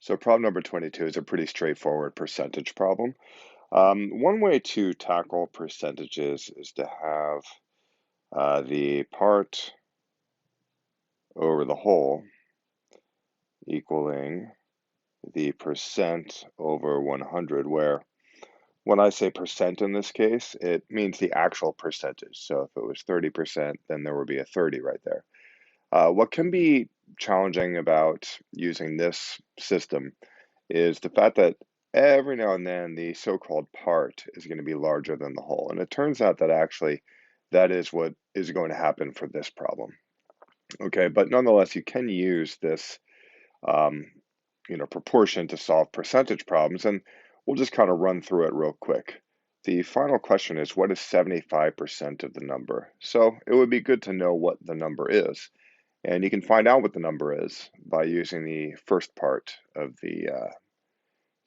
So problem number 22 is a pretty straightforward percentage problem. One way to tackle percentages is to have the part over the whole equaling the percent over 100, where when I say percent in this case, it means the actual percentage. So if it was 30%, then there would be a 30 right there. What can be challenging about using this system is the fact that every now and then the so-called part is going to be larger than the whole. And it turns out that actually that is what is going to happen for this problem. Okay, but nonetheless, you can use this um, proportion to solve percentage problems, and we'll just kind of run through it real quick. The final question is, what is 75% of the number? So it would be good to know what the number is. And you can find out what the number is by using the first part of the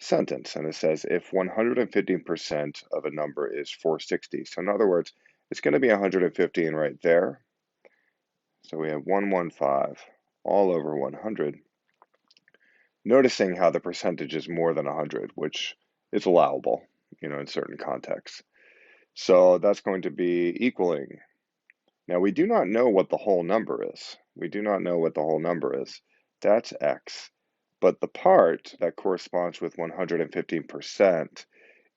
sentence. And it says if 115% of a number is 460. So in other words, it's going to be 115 right there. So we have 115 all over 100. Noticing how the percentage is more than 100, which is allowable, in certain contexts. So that's going to be equaling. Now we do not know what the whole number is. We do not know what the whole number is. That's x. But the part that corresponds with 115%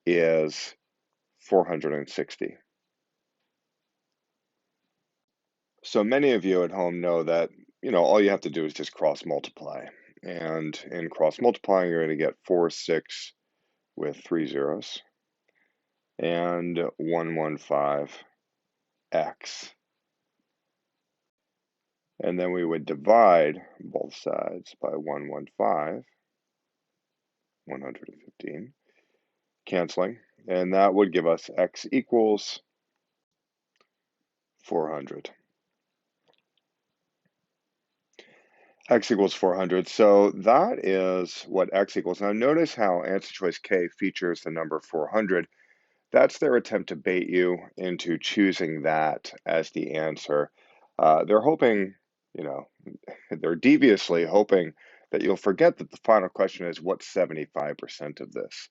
is 460. So many of you at home know that, all you have to do is just cross multiply. And in cross multiplying, you're going to get 4, 6 with 3 zeros and 115x. And then we would divide both sides by 115, 115, canceling, and that would give us x equals 400. X equals 400, so that is what x equals. Now notice how answer choice K features the number 400. That's their attempt to bait you into choosing that as the answer. They're hoping, they're deviously hoping that you'll forget that the final question is what's 75% of this.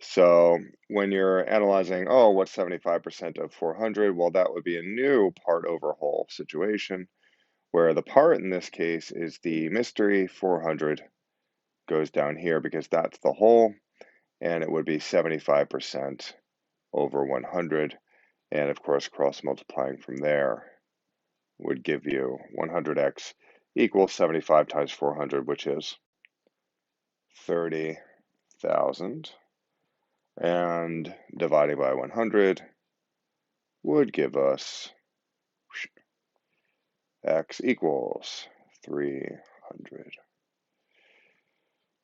So when you're analyzing, oh, what's 75% of 400? Well, that would be a new part over whole situation where the part in this case is the mystery 400 goes down here because that's the whole, and it would be 75% over 100. And of course, cross multiplying from there would give you 100x equals 75 times 400, which is 30,000. And dividing by 100 would give us x equals 300.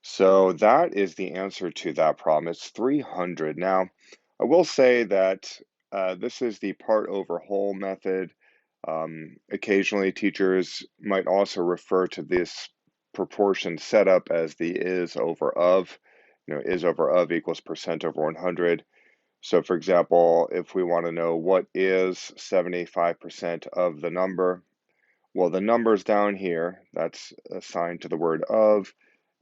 So that is the answer to that problem. It's 300. Now, I will say that this is the part over whole method. Occasionally, teachers might also refer to this proportion setup as the is over of. Is over of equals percent over 100. So for example, if we want to know what is 75% of the number, well, the number's down here, that's assigned to the word of,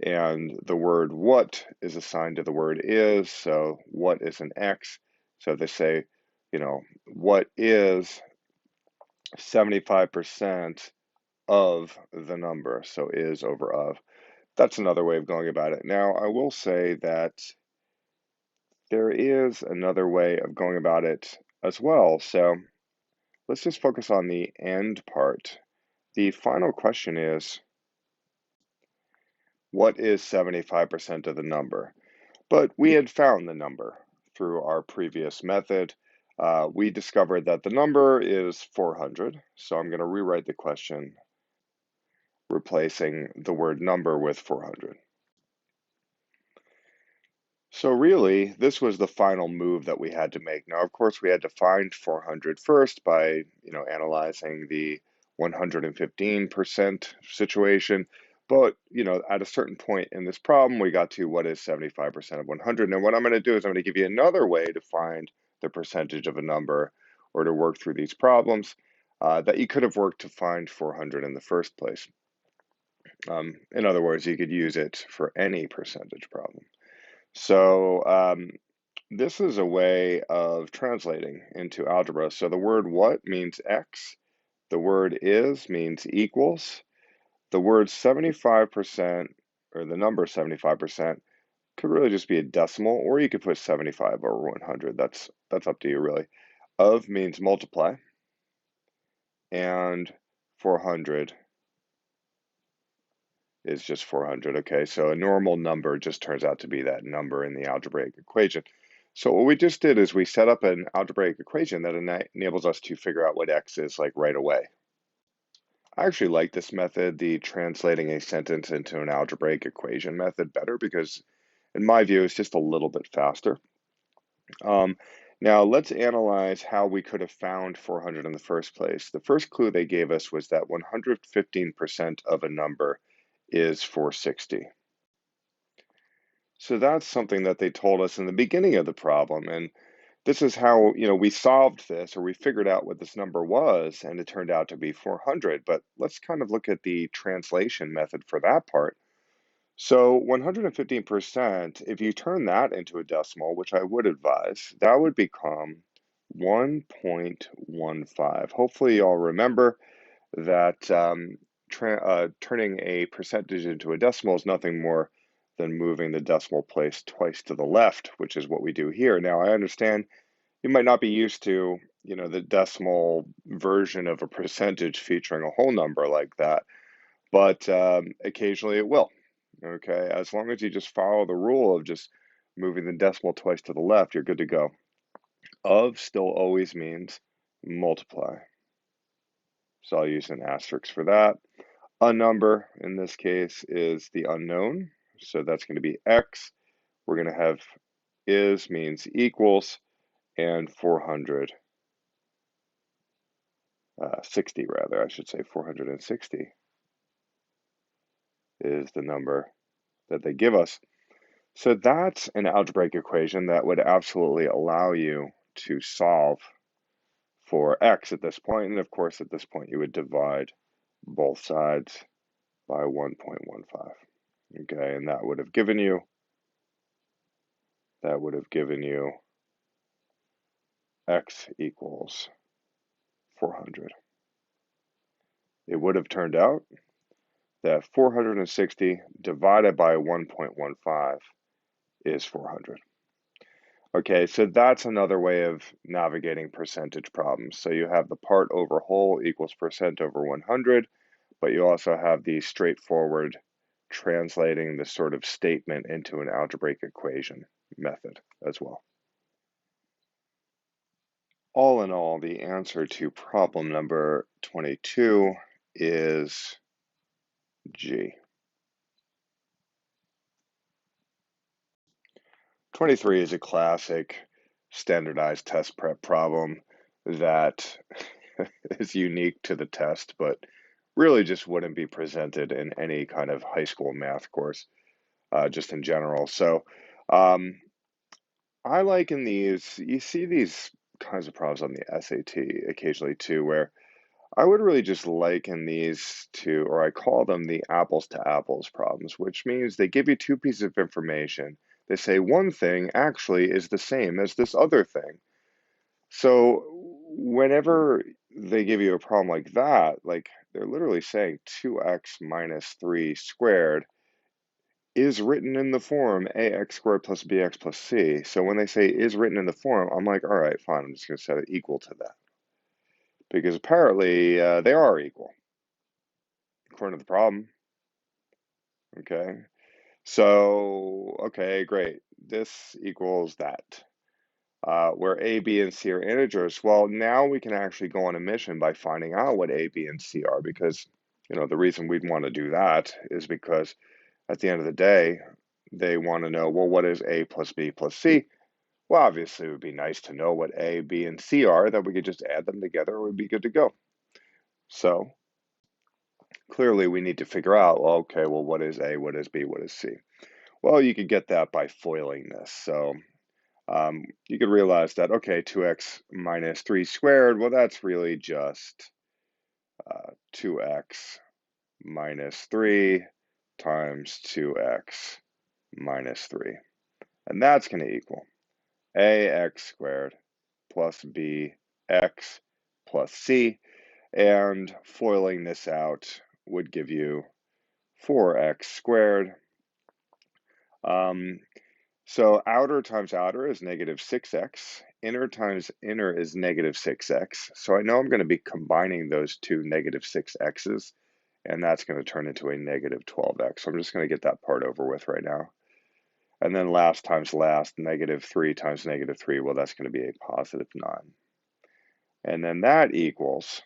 and the word what is assigned to the word is, so what is an x? So they say, what is 75% of the number, so is over of. That's another way of going about it. Now, I will say that there is another way of going about it as well. So let's just focus on the end part. The final question is, what is 75% of the number? But we had found the number through our previous method. We discovered that the number is 400. So I'm going to rewrite the question, replacing the word number with 400. So really, this was the final move that we had to make. Now, of course, we had to find 400 first by, analyzing the 115% situation. But, at a certain point in this problem, we got to what is 75% of 100. Now, what I'm going to do is I'm going to give you another way to find the percentage of a number or to work through these problems that you could have worked to find 400 in the first place. In other words, you could use it for any percentage problem. So this is a way of translating into algebra. So the word what means x, the word is means equals, the word 75% or the number 75% could really just be a decimal, or you could put 75 over 100. That's up to you, really. Of means multiply, and 400 is just 400. Okay, so a normal number just turns out to be that number in the algebraic equation. So what we just did is we set up an algebraic equation that enables us to figure out what x is like right away. I actually like this method, the translating a sentence into an algebraic equation method, better because in my view, it's just a little bit faster. Um, Now, let's analyze how we could have found 400 in the first place. The first clue they gave us was that 115% of a number is 460. So that's something that they told us in the beginning of the problem. And this is how, we solved this, or we figured out what this number was, and it turned out to be 400. But let's kind of look at the translation method for that part. So 115%, if you turn that into a decimal, which I would advise, that would become 1.15. Hopefully y'all remember that turning a percentage into a decimal is nothing more than moving the decimal place twice to the left, which is what we do here. Now, I understand you might not be used to, the decimal version of a percentage featuring a whole number like that, but occasionally it will. Okay, as long as you just follow the rule of just moving the decimal twice to the left, you're good to go. Of still always means multiply. So I'll use an asterisk for that. A number in this case is the unknown. So that's going to be x. We're going to have is means equals, and 460 rather, I should say 460 is the number that they give us. So that's an algebraic equation that would absolutely allow you to solve for x at this point. And of course, at this point, you would divide both sides by 1.15. Okay, and that would have given you x equals 400. It would have turned out that 460 divided by 1.15 is 400. Okay, so that's another way of navigating percentage problems. So you have the part over whole equals percent over 100, but you also have the straightforward translating the sort of statement into an algebraic equation method as well. All in all, the answer to problem number 22 is G. 23 is a classic standardized test prep problem that is unique to the test, but really just wouldn't be presented in any kind of high school math course, just in general. So um, I like in these, you see these kinds of problems on the SAT occasionally too, where I would really just liken these to, or I call them the apples to apples problems, which means they give you two pieces of information. They say one thing actually is the same as this other thing. So whenever they give you a problem like that, like they're literally saying 2x minus 3 squared is written in the form ax squared plus bx plus c. So when they say is written in the form, I'm like, all right, fine, I'm just going to set it equal to that. Because apparently they are equal, according to the problem. Okay, so, okay, great. This equals that. Where A, B, and C are integers. Well, now we can actually go on a mission by finding out what A, B, and C are, because, the reason we'd want to do that is because at the end of the day, they want to know, well, what is A plus B plus C? Well, obviously, it would be nice to know what A, B, and C are, that we could just add them together, it would be good to go. So, clearly, we need to figure out, well, okay, well, what is A, what is B, what is C? Well, you could get that by foiling this. So, you could realize that, okay, 2x minus 3 squared, well, that's really just 2x minus 3 times 2x minus 3. And that's going to equal ax squared plus bx plus c. And FOILing this out would give you 4x squared. So outer times outer is negative 6x. Inner times inner is negative 6x. So I know I'm going to be combining those two negative 6x's, and that's going to turn into a negative 12x. So I'm just going to get that part over with right now. And then last times last, negative 3 times negative 3, well, that's going to be a positive 9. And then that equals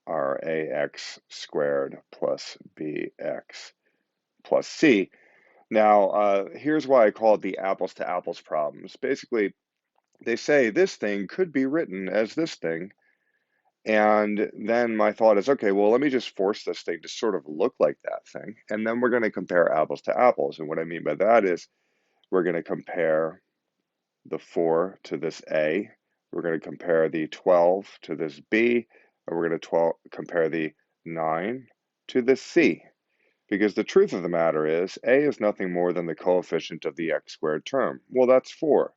our ax squared plus bx plus c. Now, here's why I call it the apples to apples problems. Basically, they say this thing could be written as this thing. And then my thought is, okay, well, let me just force this thing to sort of look like that thing. And then we're going to compare apples to apples. And what I mean by that is we're going to compare the 4 to this A. We're going to compare the 12 to this B. And we're going to compare the 9 to this C. Because the truth of the matter is, A is nothing more than the coefficient of the x squared term. Well, that's 4.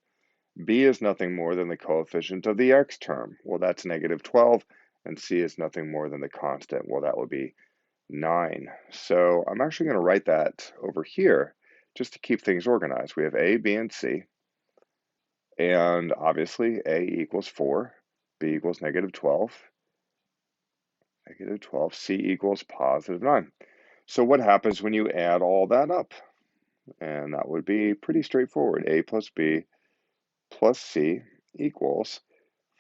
B is nothing more than the coefficient of the x term. Well, that's negative 12. And C is nothing more than the constant. Well, that would be 9. So I'm actually going to write that over here just to keep things organized. We have A, B, and C. And obviously, A equals 4. B equals negative 12. Negative 12. C equals positive 9. So what happens when you add all that up? And that would be pretty straightforward. A plus B plus C equals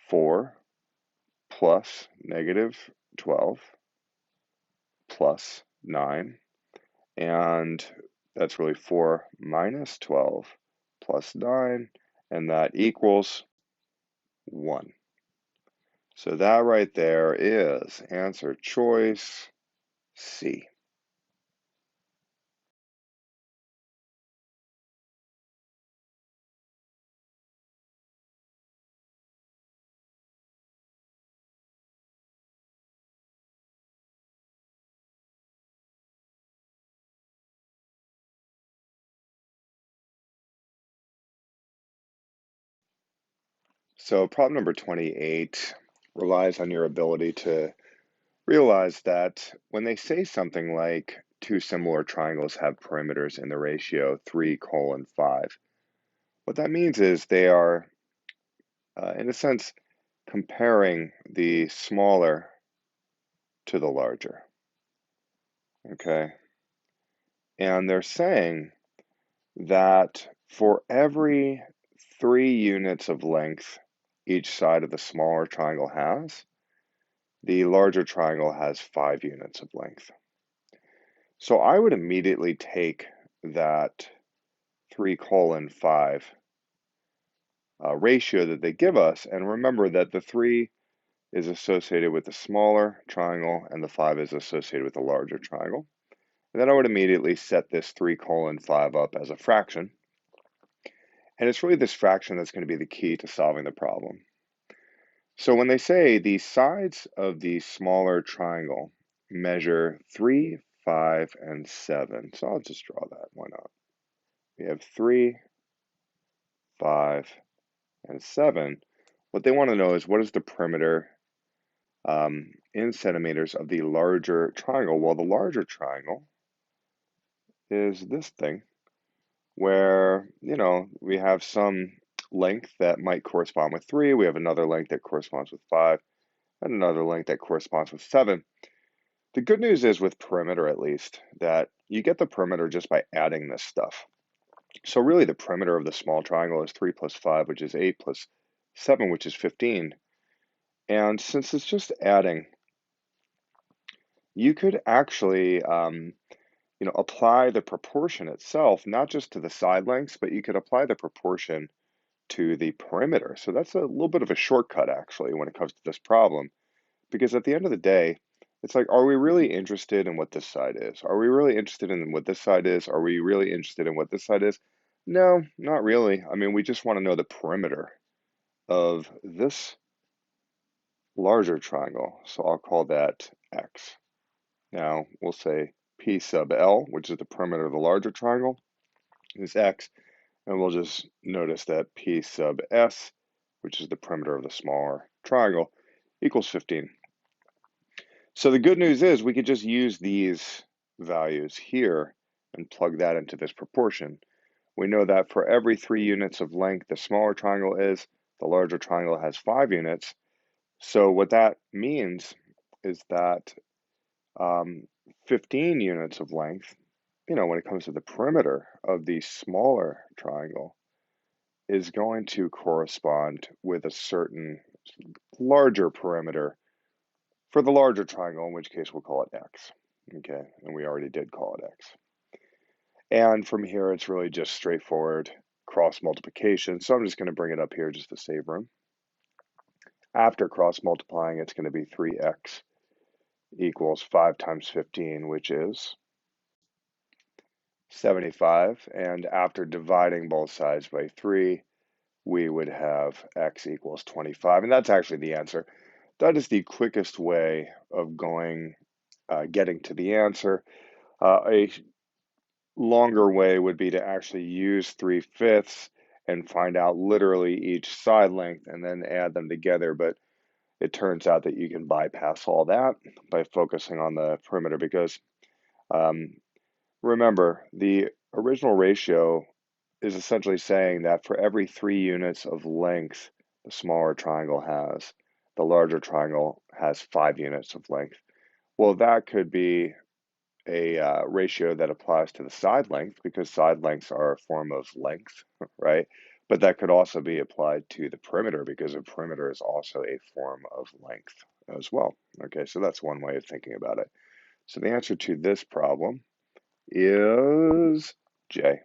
4 plus negative 12 plus 9. And that's really 4 minus 12 plus 9. And that equals 1. So that right there is answer choice C. So problem number 28 relies on your ability to realize that when they say something like two similar triangles have perimeters in the ratio 3:5, what that means is they are, in a sense, comparing the smaller to the larger, okay? And they're saying that for every 3 units of length each side of the smaller triangle has, the larger triangle has 5 units of length. So I would immediately take that 3:5 ratio that they give us, and remember that the 3 is associated with the smaller triangle and the 5 is associated with the larger triangle. And then I would immediately set this 3:5 up as a fraction. And it's really this fraction that's going to be the key to solving the problem. So when they say the sides of the smaller triangle measure 3, 5, and 7, so I'll just draw that, why not? We have 3, 5, and 7. What they want to know is what is the perimeter in centimeters of the larger triangle? Well, the larger triangle is this thing where, we have some length that might correspond with 3, we have another length that corresponds with 5, and another length that corresponds with 7. The good news is with perimeter, at least, that you get the perimeter just by adding this stuff. So really the perimeter of the small triangle is 3 plus 5, which is 8, plus 7, which is 15. And since it's just adding, you could actually apply the proportion itself, not just to the side lengths, but you could apply the proportion to the perimeter. So that's a little bit of a shortcut, actually, when it comes to this problem. Because at the end of the day, it's like, are we really interested in what this side is? Are we really interested in what this side is? Are we really interested in what this side is? No, not really. I mean, we just want to know the perimeter of this larger triangle. So I'll call that X. Now we'll say P sub L, which is the perimeter of the larger triangle, is X, and we'll just notice that P sub S, which is the perimeter of the smaller triangle, equals 15. So the good news is we could just use these values here and plug that into this proportion. We know that for every 3 units of length the smaller triangle is, the larger triangle has 5 units. So what that means is that 15 units of length, when it comes to the perimeter of the smaller triangle, is going to correspond with a certain larger perimeter for the larger triangle, in which case we'll call it X. Okay, and we already did call it X. And from here, it's really just straightforward cross multiplication. So I'm just going to bring it up here just to save room. After cross multiplying, it's going to be 3x equals 5 times 15, which is 75. And after dividing both sides by 3, we would have x equals 25. And that's actually the answer. That is the quickest way of getting to the answer. A longer way would be to actually use 3/5 and find out literally each side length and then add them together. But it turns out that you can bypass all that by focusing on the perimeter because um, remember, the original ratio is essentially saying that for every 3 units of length the smaller triangle has, the larger triangle has 5 units of length. Well, that could be a ratio that applies to the side length because side lengths are a form of length, right? But that could also be applied to the perimeter because a perimeter is also a form of length as well. Okay, so that's one way of thinking about it. So the answer to this problem is J.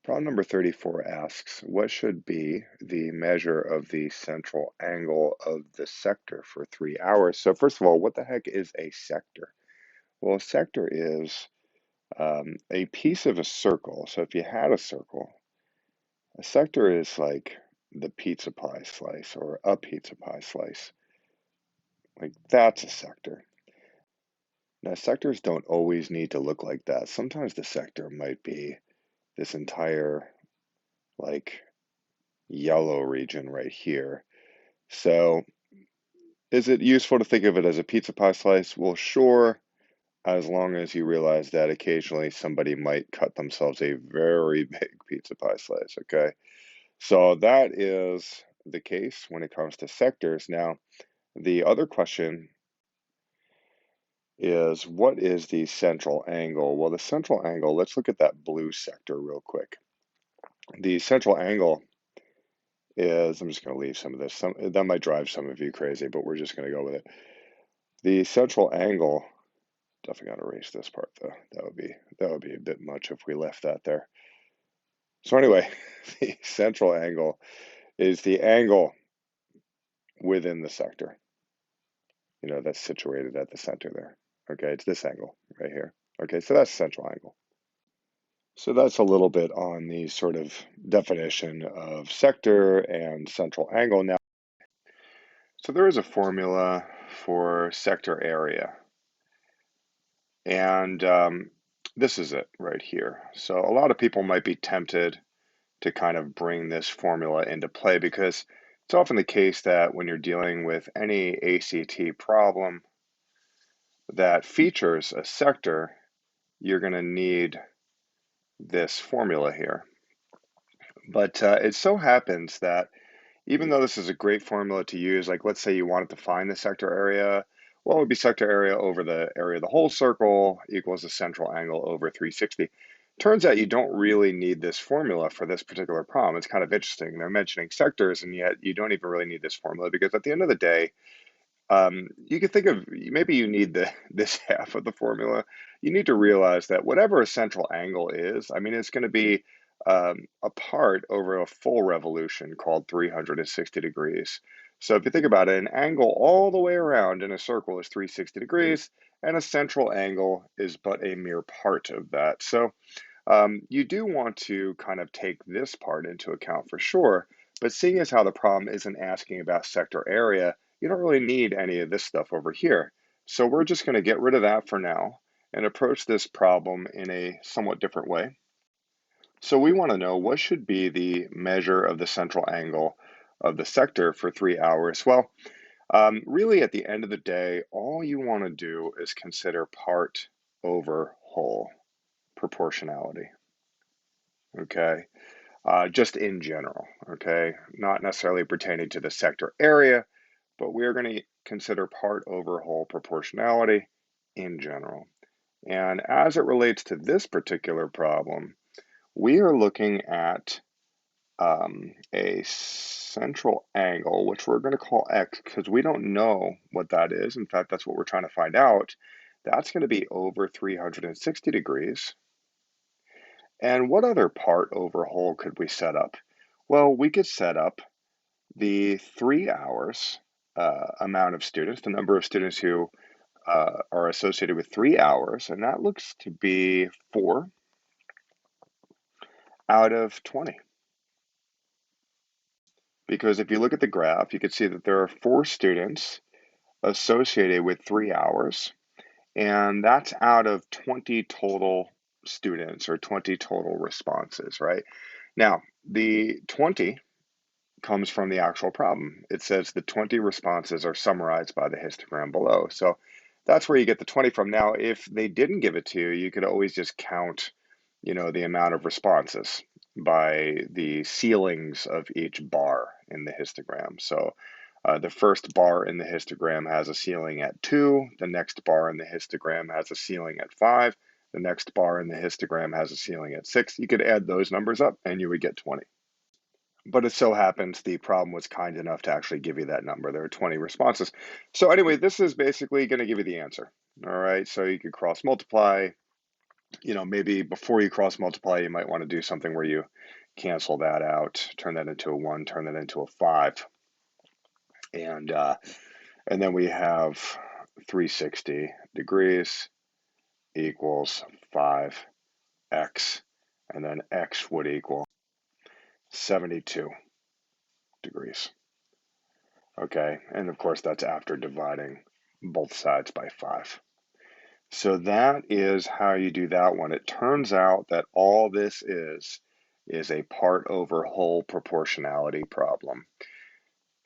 Problem number 34 asks, what should be the measure of the central angle of the sector for 3 hours? So first of all, what the heck is a sector? Well, a sector is a piece of a circle. So if you had a circle, a sector is like the pizza pie slice or a pizza pie slice. Like that's a sector. Now, sectors don't always need to look like that. Sometimes the sector might be this entire like yellow region right here. So is it useful to think of it as a pizza pie slice? Well, sure, as long as you realize that occasionally somebody might cut themselves a very big pizza pie slice, okay? So that is the case when it comes to sectors. Now, the other question is what is the central angle? Well, the central angle, let's look at that blue sector real quick. The central angle is, I'm just going to leave some of this. That might drive some of you crazy, but we're just going to go with it. The central angle, definitely got to erase this part though. That would be a bit much if we left that there. So anyway, the central angle is the angle within the sector, that's situated at the center there. Okay, it's this angle right here. Okay, so that's central angle. So that's a little bit on the sort of definition of sector and central angle. Now, so there is a formula for sector area, and this is it right here. So a lot of people might be tempted to kind of bring this formula into play because it's often the case that when you're dealing with any ACT problem that features a sector, you're going to need this formula here. But it so happens that even though this is a great formula to use, like let's say you wanted to find the sector area, well, it would be sector area over the area of the whole circle equals the central angle over 360. Turns out you don't really need this formula for this particular problem. It's kind of interesting. They're mentioning sectors, and yet you don't even really need this formula because at the end of the day, You could think of maybe you need this half of the formula. You need to realize that whatever a central angle is, I mean, it's going to be a part over a full revolution called 360 degrees. So if you think about it, an angle all the way around in a circle is 360 degrees, and a central angle is but a mere part of that. So you do want to kind of take this part into account for sure, but seeing as how the problem isn't asking about sector area, you don't really need any of this stuff over here. So we're just going to get rid of that for now and approach this problem in a somewhat different way. So we want to know what should be the measure of the central angle of the sector for 3 hours. Well, really at the end of the day, all you want to do is consider part over whole proportionality. Okay. Just in general, okay? Not necessarily pertaining to the sector area, but we're going to consider part over whole proportionality in general. And as it relates to this particular problem, we are looking at a central angle, which we're going to call x because we don't know what that is. In fact, that's what we're trying to find out. That's going to be over 360 degrees. And what other part over whole could we set up? Well, we could set up the 3 hours amount of students, the number of students who are associated with 3 hours, and that looks to be 4 out of 20. Because if you look at the graph, you can see that there are 4 students associated with 3 hours, and that's out of 20 total students or 20 total responses, right? Now, the 20 comes from the actual problem. It says the 20 responses are summarized by the histogram below. So that's where you get the 20 from. Now, if they didn't give it to you, you could always just count, the amount of responses by the ceilings of each bar in the histogram. So the first bar in the histogram has a ceiling at 2. The next bar in the histogram has a ceiling at 5. The next bar in the histogram has a ceiling at 6. You could add those numbers up and you would get 20. But it so happens the problem was kind enough to actually give you that number. There are 20 responses. So anyway, this is basically going to give you the answer. All right, so you could cross multiply. Maybe before you cross multiply, you might want to do something where you cancel that out, turn that into a 1, turn that into a 5. And then we have 360 degrees equals 5x, and then x would equal 72 degrees. Okay, and of course that's after dividing both sides by 5. So that is how you do that one. It turns out that all this is a part over whole proportionality problem.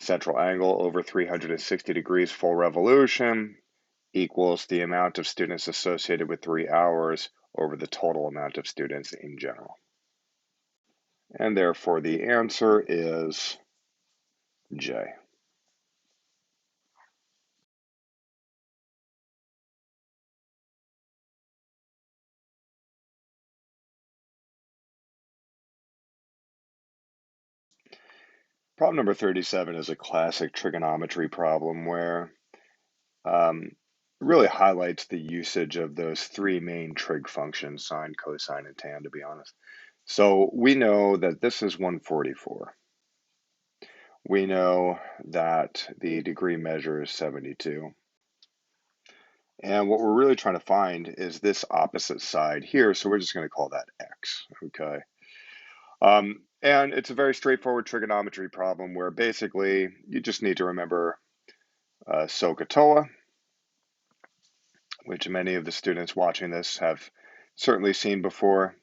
Central angle over 360 degrees full revolution equals the amount of students associated with 3 hours over the total amount of students in general. And therefore the answer is J. Problem number 37 is a classic trigonometry problem where it really highlights the usage of those 3 main trig functions, sine, cosine, and tan, to be honest. So we know that this is 144. We know that the degree measure is 72. And what we're really trying to find is this opposite side here, so we're just going to call that x, okay? And it's a very straightforward trigonometry problem where basically you just need to remember SOHCAHTOA, which many of the students watching this have certainly seen before.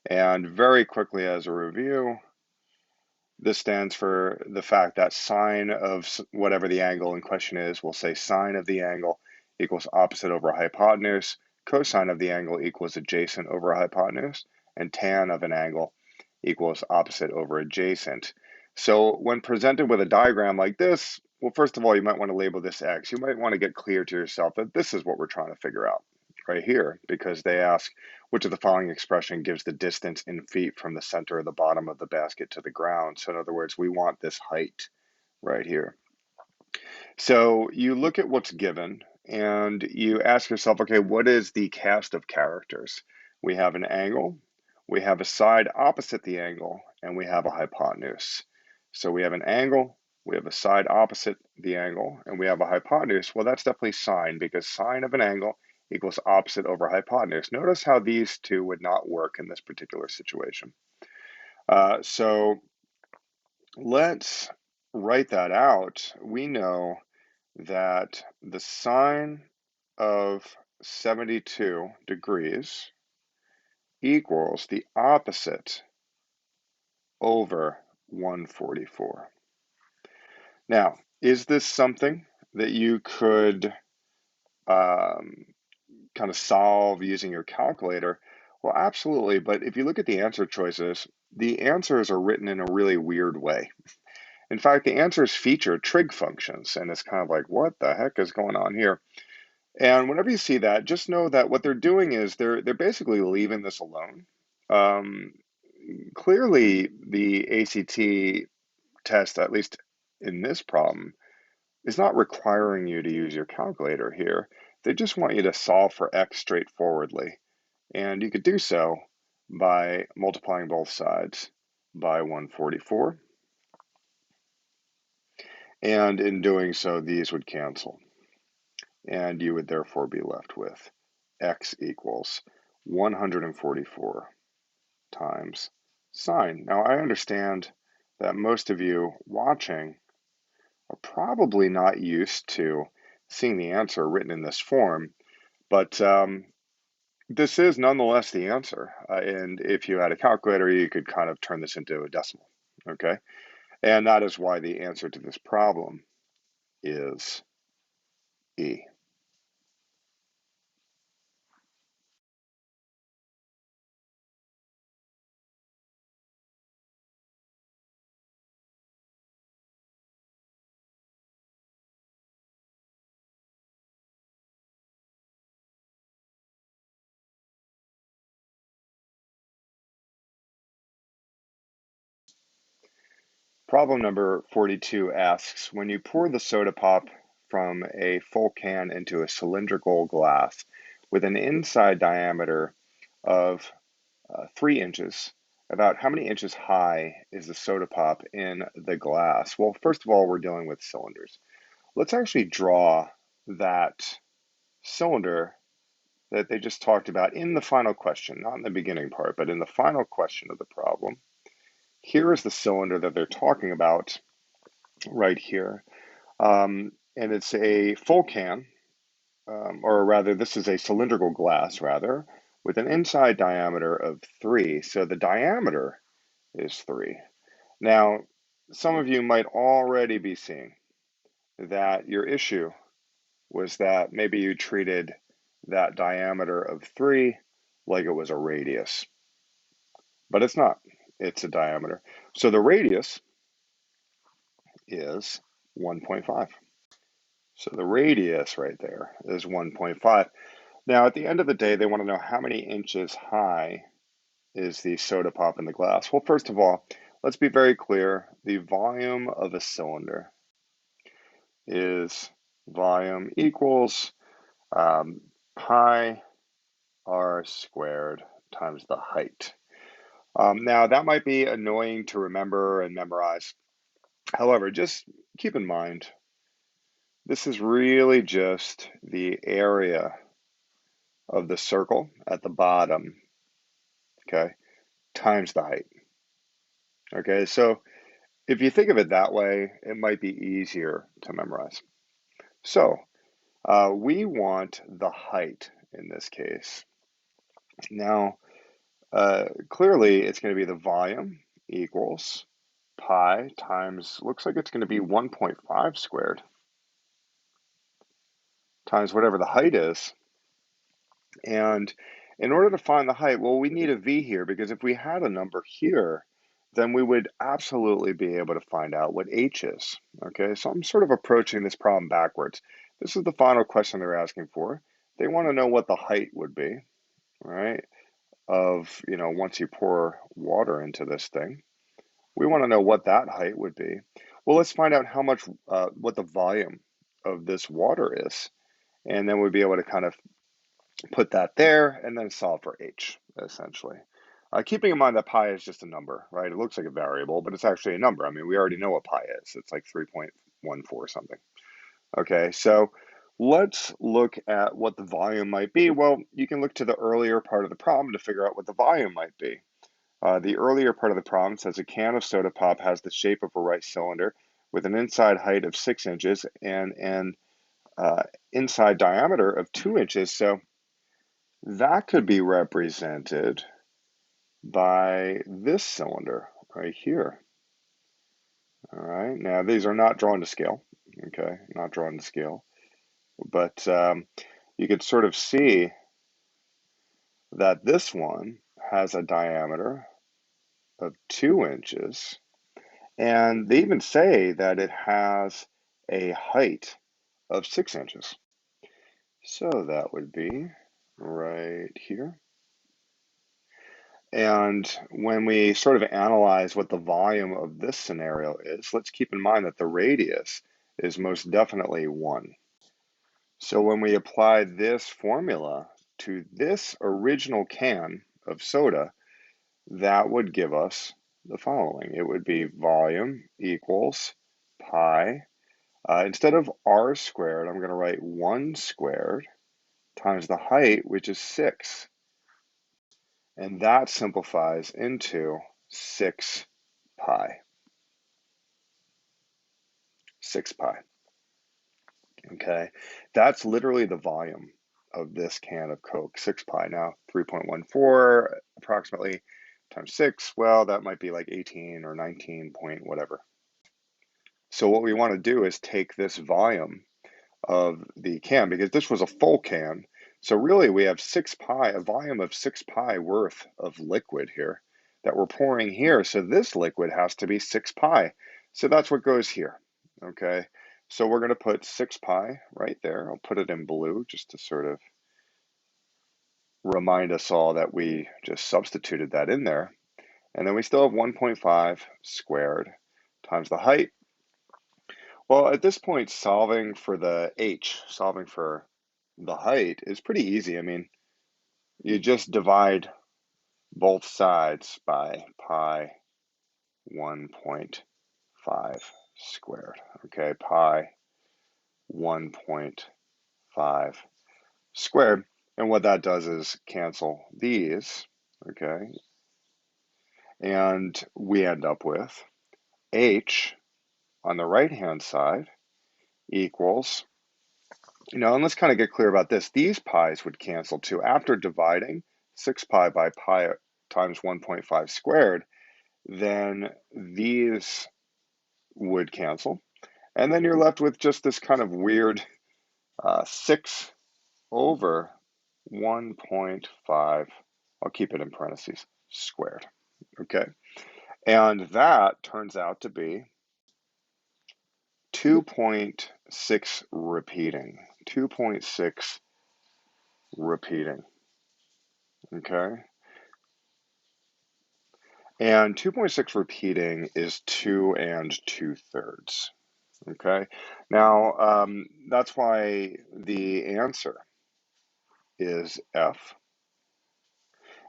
And very quickly as a review, this stands for the fact that sine of whatever the angle in question is, we'll say sine of the angle equals opposite over hypotenuse, cosine of the angle equals adjacent over hypotenuse, and tan of an angle equals opposite over adjacent. So when presented with a diagram like this, well, first of all, you might want to label this x. You might want to get clear to yourself that this is what we're trying to figure out right here, because they ask which of the following expression gives the distance in feet from the center of the bottom of the basket to the ground. So in other words, we want this height right here. So you look at what's given and you ask yourself, okay, what is the cast of characters? We have an angle, we have a side opposite the angle, and we have a hypotenuse. So we have an angle, we have a side opposite the angle, and we have a hypotenuse. Well, that's definitely sine because sine of an angle equals opposite over hypotenuse. Notice how these two would not work in this particular situation. So let's write that out. We know that the sine of 72 degrees equals the opposite over 144. Now, is this something that you could um, kind of solve using your calculator? Well, absolutely. But if you look at the answer choices, the answers are written in a really weird way. In fact, the answers feature trig functions, and it's kind of like, what the heck is going on here? And whenever you see that, just know that what they're doing is they're basically leaving this alone. Um, Clearly, the ACT test, at least in this problem, is not requiring you to use your calculator here. They just want you to solve for x straightforwardly. And you could do so by multiplying both sides by 144. And in doing so, these would cancel. And you would therefore be left with x equals 144 times sine. Now, I understand that most of you watching are probably not used to seeing the answer written in this form, but this is nonetheless the answer. And if you had a calculator, you could kind of turn this into a decimal, okay? And that is why the answer to this problem is E. Problem number 42 asks, when you pour the soda pop from a full can into a cylindrical glass with an inside diameter of 3 inches, about how many inches high is the soda pop in the glass? Well, first of all, we're dealing with cylinders. Let's actually draw that cylinder that they just talked about in the final question, not in the beginning part, but in the final question of the problem. Here is the cylinder that they're talking about right here. And it's a full can, or rather, this is a cylindrical glass, rather, with an inside diameter of 3. So the diameter is 3. Now, some of you might already be seeing that your issue was that maybe you treated that diameter of 3 like it was a radius, but it's not. It's a diameter. So the radius is 1.5. So the radius right there is 1.5. Now, at the end of the day, they want to know how many inches high is the soda pop in the glass. Well, first of all, let's be very clear. The volume of a cylinder is volume equals pi r squared times the height. Now, that might be annoying to remember and memorize. However, just keep in mind, this is really just the area of the circle at the bottom, okay, times the height. Okay, so if you think of it that way, it might be easier to memorize. So we want the height in this case. Now, clearly it's going to be the volume equals pi times, looks like it's going to be 1.5 squared times whatever the height is. And in order to find the height, well, we need a v here because if we had a number here, then we would absolutely be able to find out what h is. Okay, so I'm sort of approaching this problem backwards. This is the final question they're asking for. They want to know what the height would be, right? Of, once you pour water into this thing. We want to know what that height would be. Well, let's find out how much, what the volume of this water is, and then we'll be able to kind of put that there and then solve for h, essentially. Keeping in mind that pi is just a number, right? It looks like a variable, but it's actually a number. I mean, we already know what pi is. It's like 3.14 something. Okay, so let's look at what the volume might be. Well, you can look to the earlier part of the problem to figure out what the volume might be. The earlier part of the problem says a can of soda pop has the shape of a right cylinder with an inside height of 6 inches and an inside diameter of 2 inches. So that could be represented by this cylinder right here. All right, now these are not drawn to scale, okay, not drawn to scale, but you could sort of see that this one has a diameter of 2 inches, and they even say that it has a height of 6 inches. So that would be right here. And when we sort of analyze what the volume of this scenario is, let's keep in mind that the radius is most definitely 1. So when we apply this formula to this original can of soda, that would give us the following. It would be volume equals pi. Instead of r squared, I'm going to write 1 squared times the height, which is 6. And that simplifies into 6 pi. 6 pi. Okay, that's literally the volume of this can of Coke, 6 pi. Now, 3.14 approximately times 6, well, that might be like 18 or 19 point whatever. So what we want to do is take this volume of the can, because this was a full can. So really we have 6 pi, a volume of 6 pi worth of liquid here that we're pouring here. So this liquid has to be 6 pi. So that's what goes here, okay? So we're going to put 6 pi right there. I'll put it in blue just to sort of remind us all that we just substituted that in there. And then we still have 1.5 squared times the height. Well, at this point, solving for the h, solving for the height is pretty easy. I mean, you just divide both sides by pi 1.5 squared. Okay, pi 1.5 squared. And what that does is cancel these, okay? And we end up with h on the right-hand side equals, and let's kind of get clear about this. These pi's would cancel too. After dividing 6 pi by pi times 1.5 squared, then these would cancel. And then you're left with just this kind of weird 6 over 1.5, I'll keep it in parentheses, squared. Okay. And that turns out to be 2.6 repeating. 2.6 repeating. Okay. And 2.6 repeating is 2 2/3. Okay. Now, that's why the answer is F.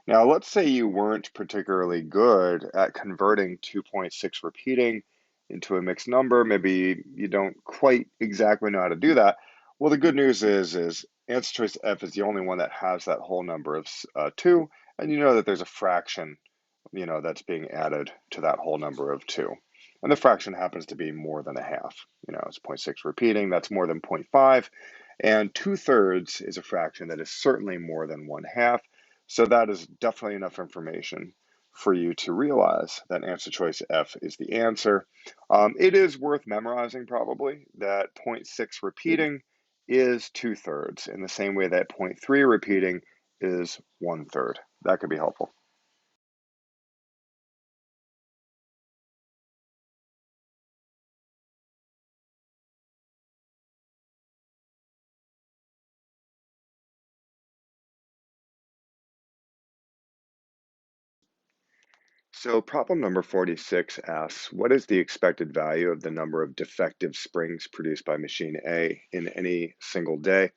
Now, let's say you weren't particularly good at converting 2.6 repeating into a mixed number. Maybe you don't quite exactly know how to do that. Well, the good news is answer choice F is the only one that has that whole number of 2, and you know that there's a fraction, that's being added to that whole number of 2. And the fraction happens to be more than a half. It's 0.6 repeating, that's more than 0.5. And 2/3 is a fraction that is certainly more than 1/2. So that is definitely enough information for you to realize that answer choice F is the answer. It is worth memorizing probably that 0.6 repeating is 2/3 in the same way that 0.3 repeating is 1/3. That could be helpful. So problem number 46 asks, what is the expected value of the number of defective springs produced by machine A in any single day?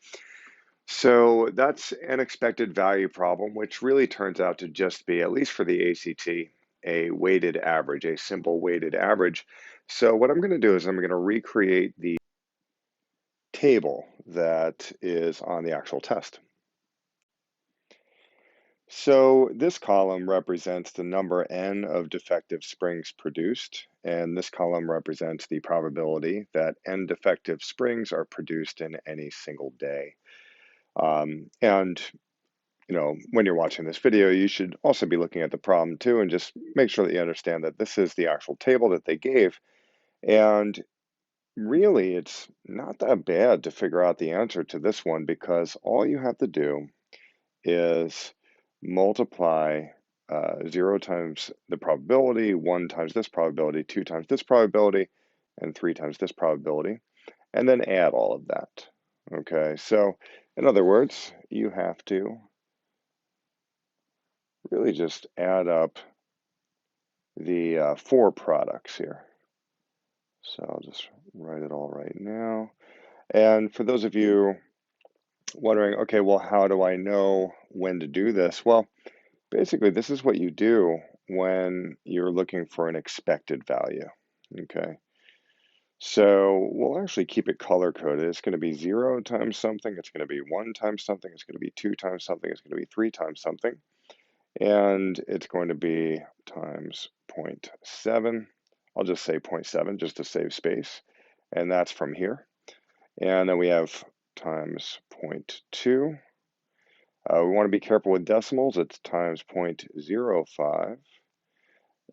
So that's an expected value problem, which really turns out to just be, at least for the ACT, a weighted average, a simple weighted average. So what I'm going to do is I'm going to recreate the table that is on the actual test. So this column represents the number n of defective springs produced, and this column represents the probability that n defective springs are produced in any single day. And when you're watching this video, you should also be looking at the problem too, and just make sure that you understand that this is the actual table that they gave. And really, it's not that bad to figure out the answer to this one, because all you have to do is multiply 0 times the probability, 1 times this probability, 2 times this probability, and 3 times this probability, and then add all of that. Okay, so in other words, you have to really just add up the 4 products here. So I'll just write it all right now. And for those of you wondering, okay, well, how do I know when to do this? Well, basically, this is what you do when you're looking for an expected value, okay? So we'll actually keep it color-coded. It's going to be 0 times something, it's going to be 1 times something, it's going to be 2 times something, it's going to be 3 times something, and it's going to be times 0.7. I'll just say 0.7 just to save space, and that's from here. And then we have times 0.2. We want to be careful with decimals. It's times 0.05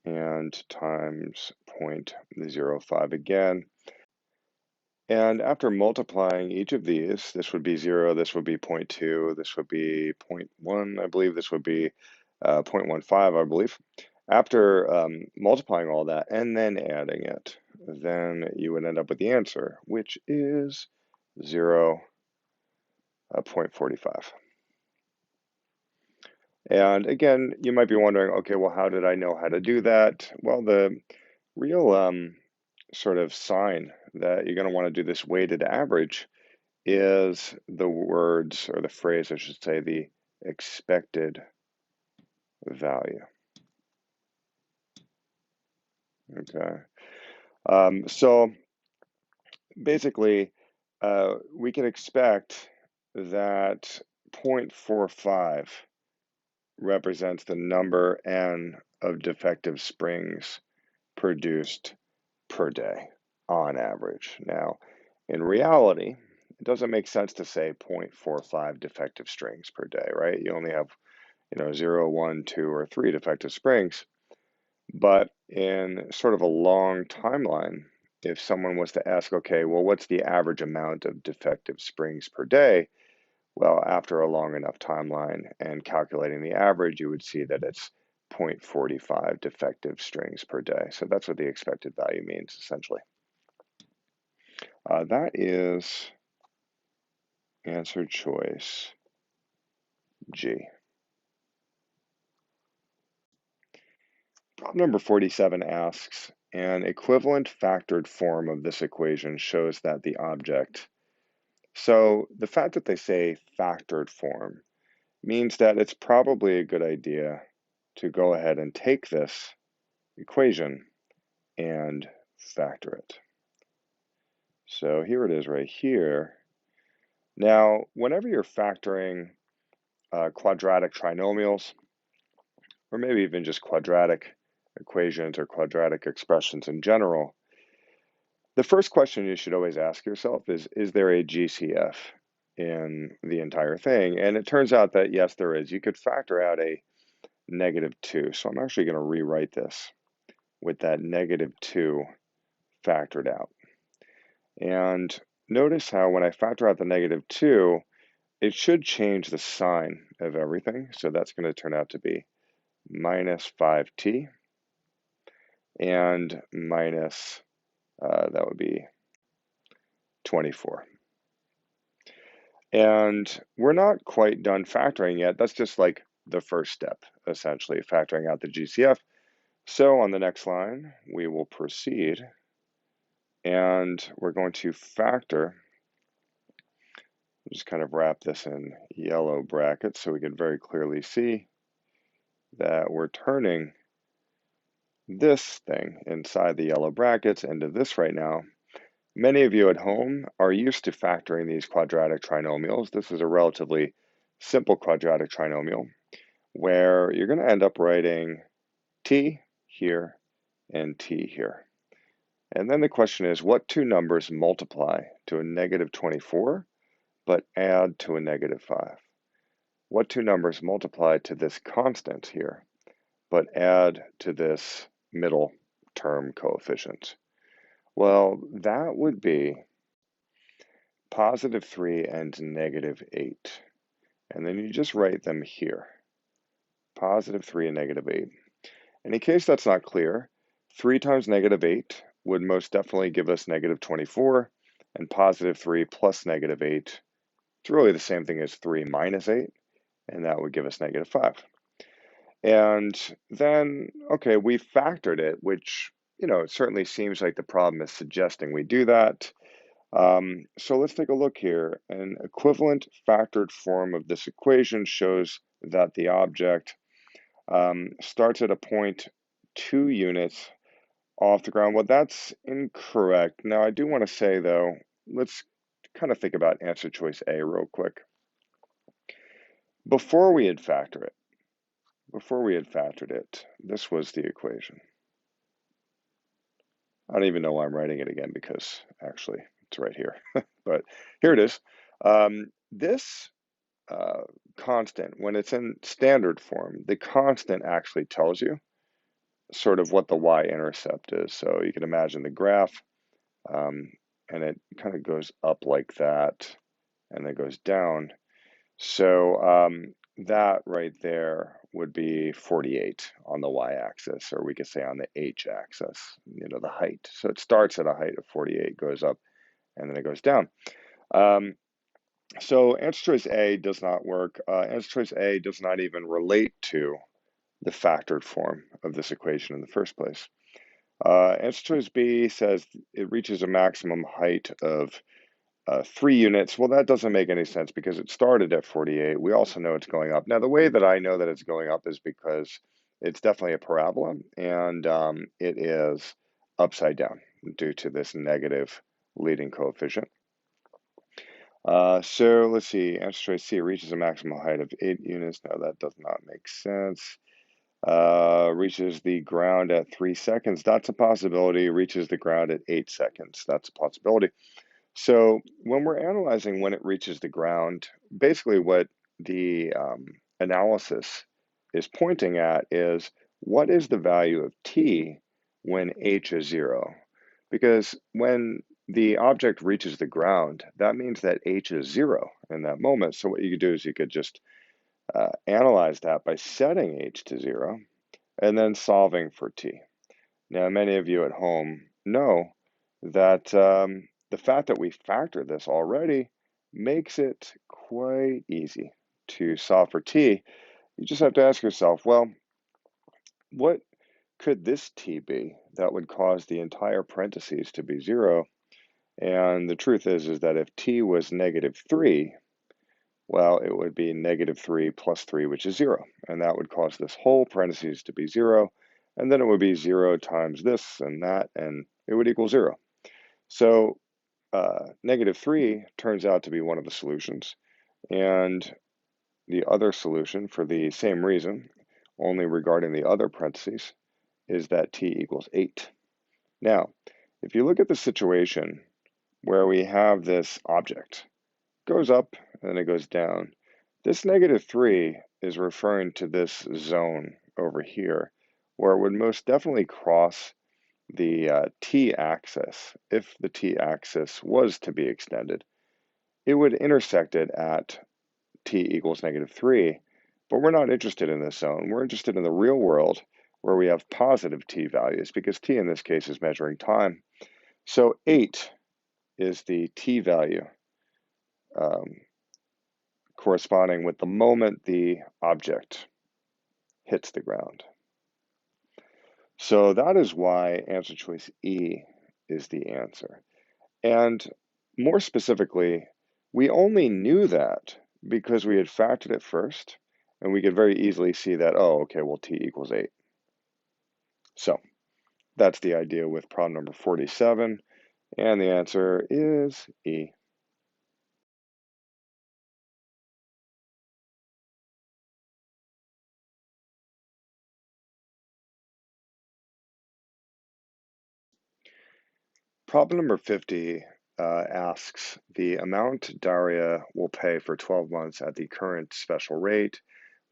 and times 0.05 again. And after multiplying each of these, this would be 0, this would be 0.2, this would be 0.1, I believe, this would be 0.15, I believe. After multiplying all that and then adding it, then you would end up with the answer, which is 0.45. And again, you might be wondering, okay, well, how did I know how to do that? Well, the real sort of sign that you're going to want to do this weighted average is the words, or the phrase, I should say, the expected value. Okay. So basically, we can expect that 0.45 represents the number n of defective springs produced per day on average. Now, in reality, it doesn't make sense to say 0.45 defective springs per day, right? You only have, 0, 1, 2, or 3 defective springs. But in sort of a long timeline, if someone was to ask, okay, well, what's the average amount of defective springs per day? Well, after a long enough timeline and calculating the average, you would see that it's 0.45 defective strings per day. So that's what the expected value means, essentially. That is answer choice G. Problem number 47 asks, an equivalent factored form of this equation shows that the object. So the fact that they say factored form means that it's probably a good idea to go ahead and take this equation and factor it. So here it is right here. Now, whenever you're factoring quadratic trinomials, or maybe even just quadratic equations or quadratic expressions in general, the first question you should always ask yourself is there a GCF in the entire thing? And it turns out that yes, there is. You could factor out a -2. So I'm actually going to rewrite this with that -2 factored out. And notice how when I factor out the -2, it should change the sign of everything. So that's going to turn out to be minus 5t and minus, that would be 24. And we're not quite done factoring yet. That's just like the first step, essentially, factoring out the GCF. So on the next line, we will proceed and we're going to factor, just kind of wrap this in yellow brackets so we can very clearly see that we're turning this thing inside the yellow brackets into this right now. Many of you at home are used to factoring these quadratic trinomials. This is a relatively simple quadratic trinomial where you're going to end up writing t here and t here. And then the question is, what two numbers multiply to a negative 24 but add to a negative 5? What two numbers multiply to this constant here but add to this middle term coefficient? Well, that would be positive 3 and negative 8. And then you just write them here, positive 3 and negative 8. And in case that's not clear, 3 times negative 8 would most definitely give us negative 24, and positive 3 plus negative 8, it's really the same thing as 3 minus 8, and that would give us negative 5. And then, okay, we factored it, which, it certainly seems like the problem is suggesting we do that. So let's take a look here. An equivalent factored form of this equation shows that the object starts at a point 2 units off the ground. Well, that's incorrect. Now, I do want to say, though, let's kind of think about answer choice A real quick. Before we had factored it, this was the equation. I don't even know why I'm writing it again because actually it's right here, but here it is. This constant, when it's in standard form, the constant actually tells you sort of what the y-intercept is. So you can imagine the graph, and it kind of goes up like that, and then goes down. So that right there would be 48 on the y-axis, or we could say on the h-axis, the height. So it starts at a height of 48, goes up, and then it goes down. So answer choice A does not work. Answer choice A does not even relate to the factored form of this equation in the first place. Answer choice B says it reaches a maximum height of 3 units. Well, that doesn't make any sense because it started at 48. We also know it's going up. Now, the way that I know that it's going up is because it's definitely a parabola, and it is upside down due to this negative leading coefficient. So let's see, answer choice C reaches a maximum height of 8 units. No, that does not make sense. Reaches the ground at 3 seconds. That's a possibility. Reaches the ground at 8 seconds. That's a possibility. So when we're analyzing when it reaches the ground, basically what the analysis is pointing at is what is the value of t when h is 0? Because when the object reaches the ground, that means that h is 0 in that moment. So what you could do is you could just analyze that by setting h to 0 and then solving for t. Now, many of you at home know that the fact that we factor this already makes it quite easy to solve for t. You just have to ask yourself, well, what could this t be that would cause the entire parentheses to be 0? And the truth is that if t was negative 3, well, it would be negative 3 plus 3, which is 0. And that would cause this whole parentheses to be 0. And then it would be 0 times this and that, and it would equal 0. So negative 3 turns out to be one of the solutions. And the other solution, for the same reason, only regarding the other parentheses, is that t equals 8. Now, if you look at the situation where we have this object, goes up and then it goes down, this negative 3 is referring to this zone over here, where it would most definitely cross the t-axis. If the t-axis was to be extended, it would intersect it at t equals negative 3, but we're not interested in this zone. We're interested in the real world where we have positive t values because t in this case is measuring time. So 8 is the t value corresponding with the moment the object hits the ground. So that is why answer choice E is the answer. And more specifically, we only knew that because we had factored it first, and we could very easily see that, oh, okay, well, t equals 8. So that's the idea with problem number 47, and the answer is E. Problem number 50 asks the amount Daria will pay for 12 months at the current special rate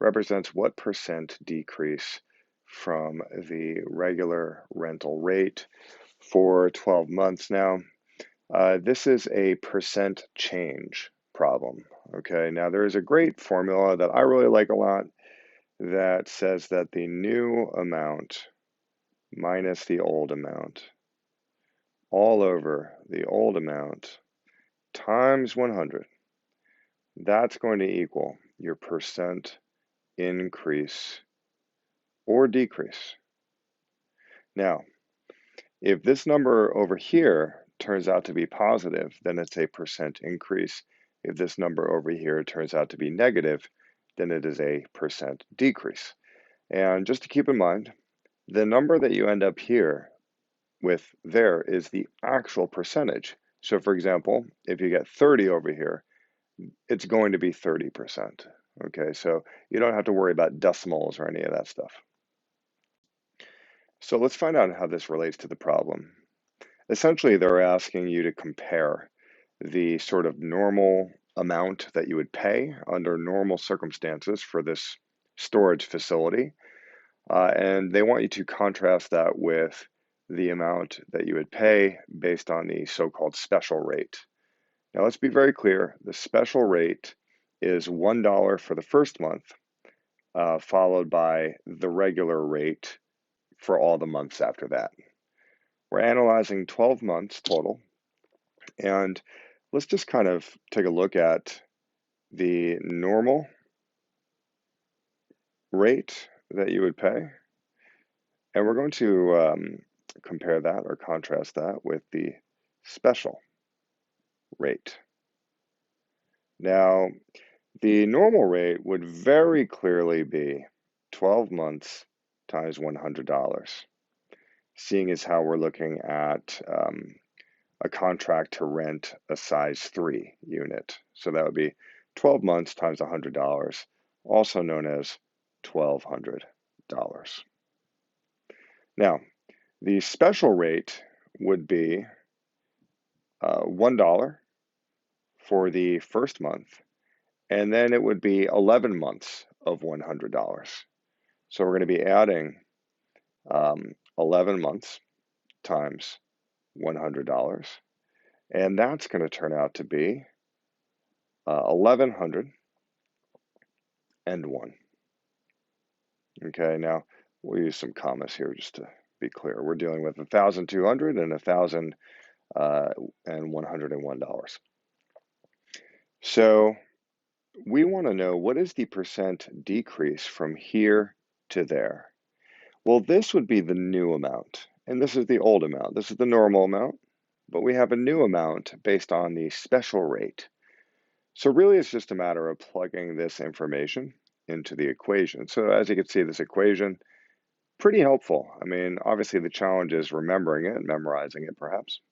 represents what percent decrease from the regular rental rate for 12 months. Now, this is a percent change problem. Okay, now there is a great formula that I really like a lot that says that the new amount minus the old amount all over the old amount times 100, that's going to equal your percent increase or decrease. Now, if this number over here turns out to be positive, then it's a percent increase. If this number over here turns out to be negative, then it is a percent decrease. And just to keep in mind, the number that you end up here with there is the actual percentage. So for example, if you get 30 over here, it's going to be 30%. Okay, so you don't have to worry about decimals or any of that stuff. So let's find out how this relates to the problem. Essentially, they're asking you to compare the sort of normal amount that you would pay under normal circumstances for this storage facility, and they want you to contrast that with the amount that you would pay based on the so-called special rate. Now, let's be very clear. The special rate is $1 for the first month, followed by the regular rate for all the months after that. We're analyzing 12 months total, and let's just kind of take a look at the normal rate that you would pay, and we're going to compare that or contrast that with the special rate. Now, the normal rate would very clearly be 12 months times $100, seeing as how we're looking at a contract to rent a size 3 unit. So that would be 12 months times $100, also known as $1,200. Now, the special rate would be $1 for the first month, and then it would be 11 months of $100. So we're going to be adding 11 months times $100, and that's going to turn out to be 1,101. Okay, now we'll use some commas here just to be clear. We're dealing with 1,200 and $1,101. So we want to know, what is the percent decrease from here to there? Well, this would be the new amount, and this is the old amount. This is the normal amount, but we have a new amount based on the special rate. So really, it's just a matter of plugging this information into the equation. So as you can see, this equation, pretty helpful. I mean, obviously the challenge is remembering it, memorizing it perhaps.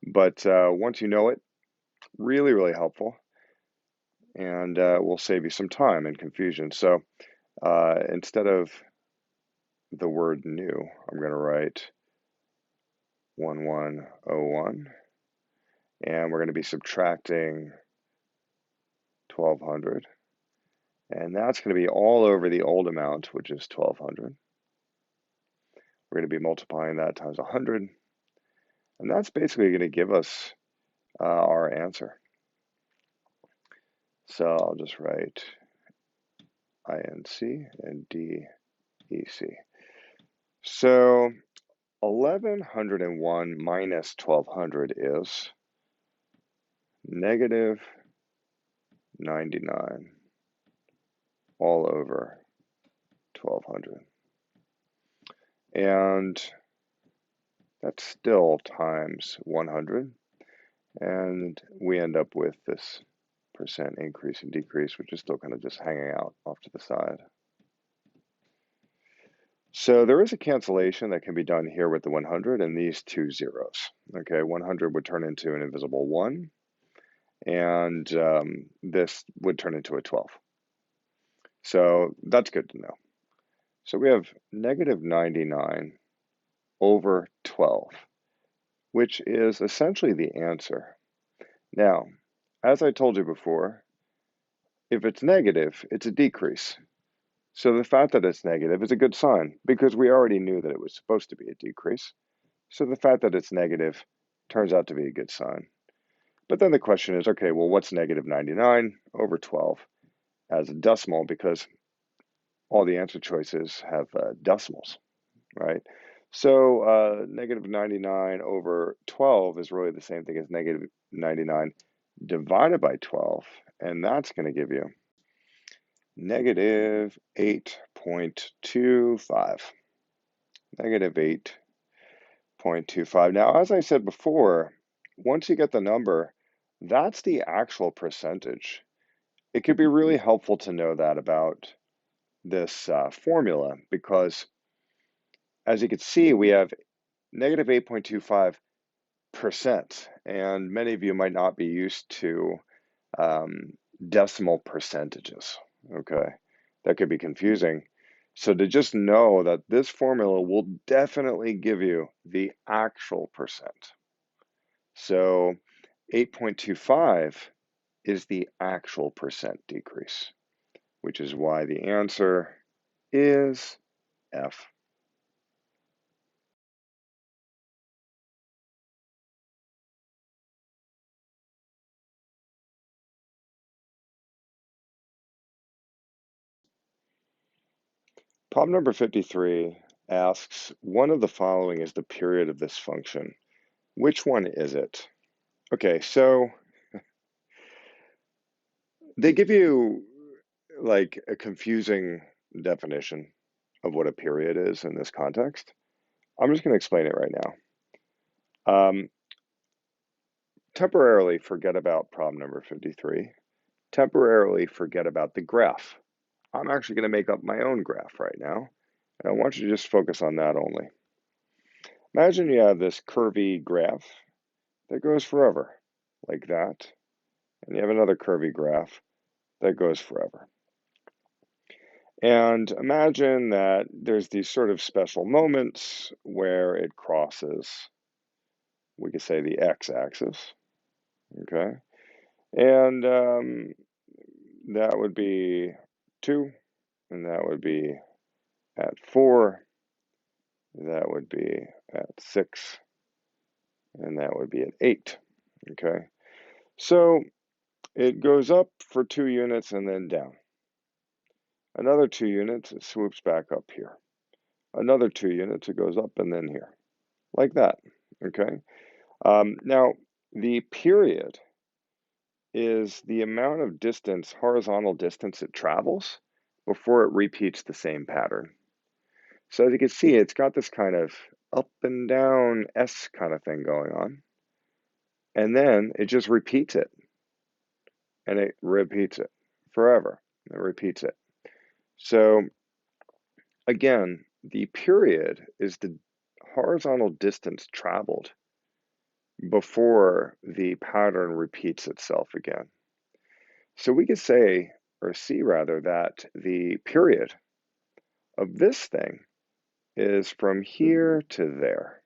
But once you know it, really, really helpful, and will save you some time and confusion. So instead of the word new, I'm going to write 1101, and we're going to be subtracting 1,200, and that's going to be all over the old amount, which is 1,200. We're going to be multiplying that times 100, and that's basically going to give us our answer. So I'll just write INC and DEC. So 1,101 minus 1,200 is negative 99 all over 1,200. and that's still times 100, and we end up with this percent increase and decrease, which is still kind of just hanging out off to the side. So there is a cancellation that can be done here with the 100 and these two zeros. Okay, 100 would turn into an invisible 1, and this would turn into a 12. So that's good to know. So we have negative 99 over 12, which is essentially the answer. Now, as I told you before, if it's negative, it's a decrease. So the fact that it's negative is a good sign because we already knew that it was supposed to be a decrease. So the fact that it's negative turns out to be a good sign. But then the question is, okay, well, what's negative 99 over 12 as a decimal? Because all the answer choices have decimals, right? So negative 99 over 12 is really the same thing as negative 99 divided by 12, and that's going to give you negative 8.25. Negative 8.25. Now, as I said before, once you get the number, that's the actual percentage. It could be really helpful to know that about this formula because, as you can see, we have negative 8.25%, and many of you might not be used to decimal percentages, okay? That could be confusing. So to just know that this formula will definitely give you the actual percent. So 8.25 is the actual percent decrease, which is why the answer is F. Problem number 53 asks, one of the following is the period of this function. Which one is it? Okay, so they give you like a confusing definition of what a period is in this context. I'm just going to explain it right now. Temporarily forget about problem number 53. Temporarily forget about the graph. I'm actually going to make up my own graph right now, and I want you to just focus on that only. Imagine you have this curvy graph that goes forever, like that, and you have another curvy graph that goes forever. And imagine that there's these sort of special moments where it crosses, we could say, the x-axis, okay? And that would be 2, and that would be at 4, that would be at 6, and that would be at 8, okay? So it goes up for 2 units and then down. Another 2 units, it swoops back up here. Another 2 units, it goes up and then here, like that, okay? Now, the period is the amount of distance, horizontal distance it travels before it repeats the same pattern. So as you can see, it's got this kind of up and down S kind of thing going on. And then it just repeats it. And it repeats it forever. It repeats it. So again, the period is the horizontal distance traveled before the pattern repeats itself again. So we could say, or see rather, that the period of this thing is from here to there,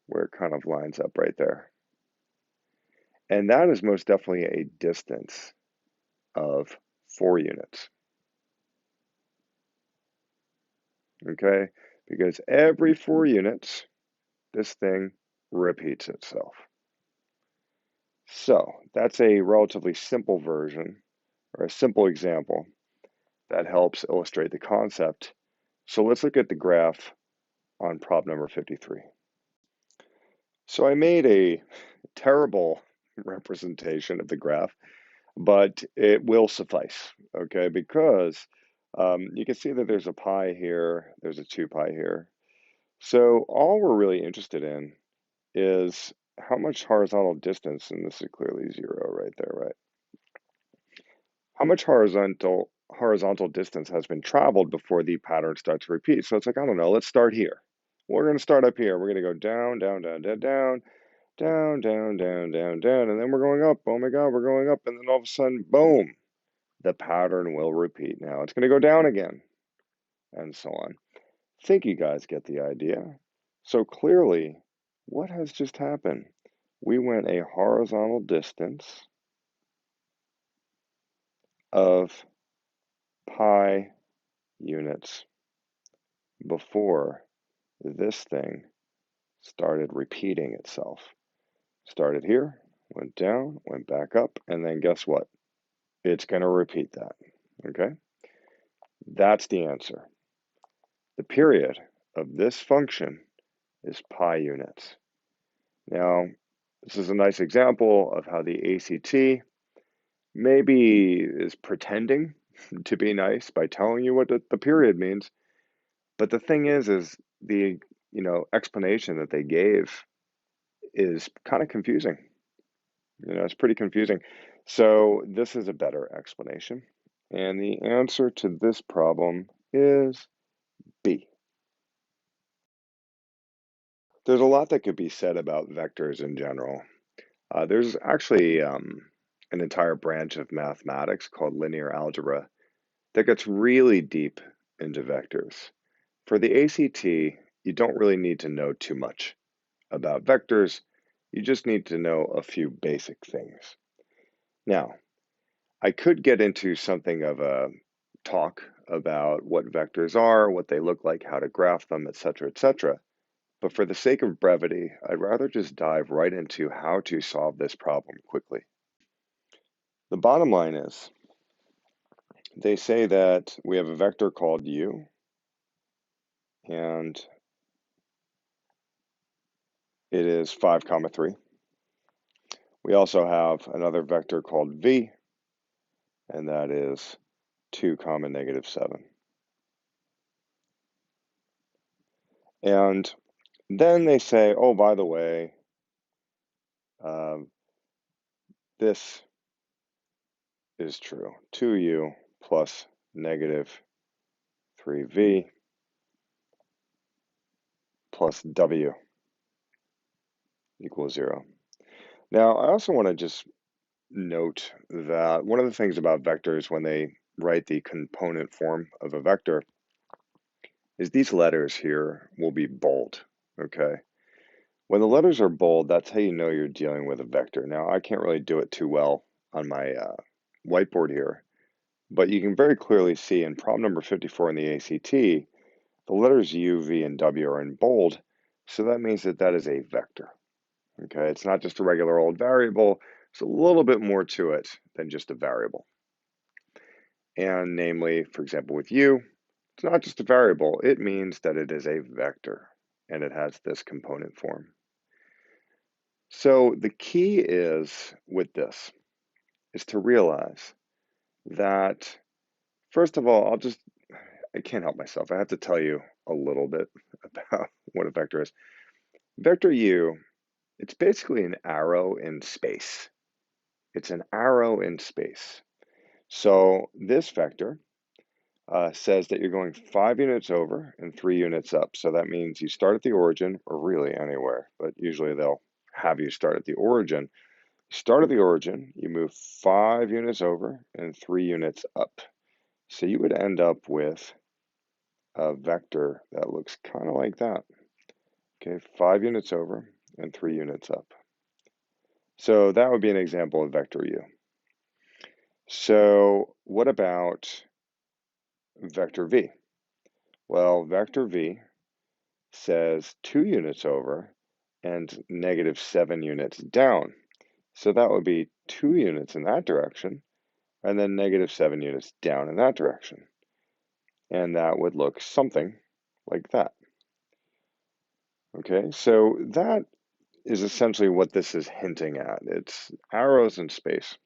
where it kind of lines up right there. And that is most definitely a distance of 4 units. Okay? Because every 4 units, this thing repeats itself. So that's a relatively simple version, or a simple example that helps illustrate the concept. So let's look at the graph on problem number 53. So I made a terrible representation of the graph, but it will suffice, okay? Because you can see that there's a pi here, there's a 2 pi here. So all we're really interested in is how much horizontal distance, and this is clearly 0 right there, right? How much horizontal distance has been traveled before the pattern starts to repeat? So it's like, I don't know, let's start here. We're going to start up here. We're going to go down, down, down, down, down, down, down, down, down, down, and then we're going up. Oh my God, we're going up, and then all of a sudden, boom, the pattern will repeat. Now it's going to go down again, and so on. Think you guys get the idea. So clearly, what has just happened? We went a horizontal distance of pi units before this thing started repeating itself. Started here, went down, went back up, and then guess what? It's going to repeat that, okay? That's the answer. The period of this function is pi units. Now, this is a nice example of how the ACT maybe is pretending to be nice by telling you what the period means. But the thing is the explanation that they gave is kind of confusing. It's pretty confusing. So this is a better explanation. And the answer to this problem is B. There's a lot that could be said about vectors in general. There's actually an entire branch of mathematics called linear algebra that gets really deep into vectors. For the ACT, you don't really need to know too much about vectors. You just need to know a few basic things. Now, I could get into something of a talk about what vectors are, what they look like, how to graph them, etc., etc. But for the sake of brevity, I'd rather just dive right into how to solve this problem quickly. The bottom line is, they say that we have a vector called u, and it is 5, 3. We also have another vector called v, and that is 2, -7. And then they say, oh, by the way, this is true. 2u plus -3v plus w equals 0. Now, I also want to just note that one of the things about vectors when they write the component form of a vector is these letters here will be bold, okay? When the letters are bold, that's how you know you're dealing with a vector. Now, I can't really do it too well on my whiteboard here, but you can very clearly see in problem number 54 in the ACT, the letters U, V, and W are in bold, so that means that that is a vector, okay? It's not just a regular old variable. There's a little bit more to it than just a variable. And namely, for example, with U, it's not just a variable. It means that it is a vector, and it has this component form. So the key is with this is to realize that, first of all, I can't help myself. I have to tell you a little bit about what a vector is. Vector U, it's basically an arrow in space. It's an arrow in space. So this vector says that you're going 5 units over and 3 units up. So that means you start at the origin, or really anywhere, but usually they'll have you start at the origin. Start at the origin, you move 5 units over and 3 units up. So you would end up with a vector that looks kind of like that. Okay, 5 units over and 3 units up. So that would be an example of vector U. So what about vector V? Well, vector V says 2 units over and -7 units down. So that would be 2 units in that direction and then -7 units down in that direction. And that would look something like that. Okay, so that is essentially what this is hinting at. It's arrows in space.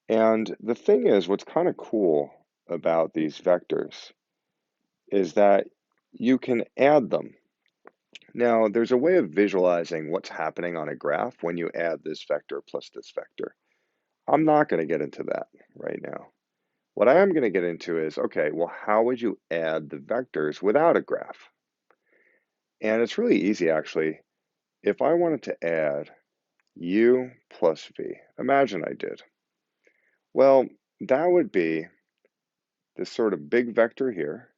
And the thing is, what's kind of cool about these vectors is that you can add them. Now, there's a way of visualizing what's happening on a graph when you add this vector plus this vector. I'm not going to get into that right now. What I am going to get into is, okay, well, how would you add the vectors without a graph? And it's really easy, actually. If I wanted to add u plus v, imagine I did. Well, that would be this sort of big vector here,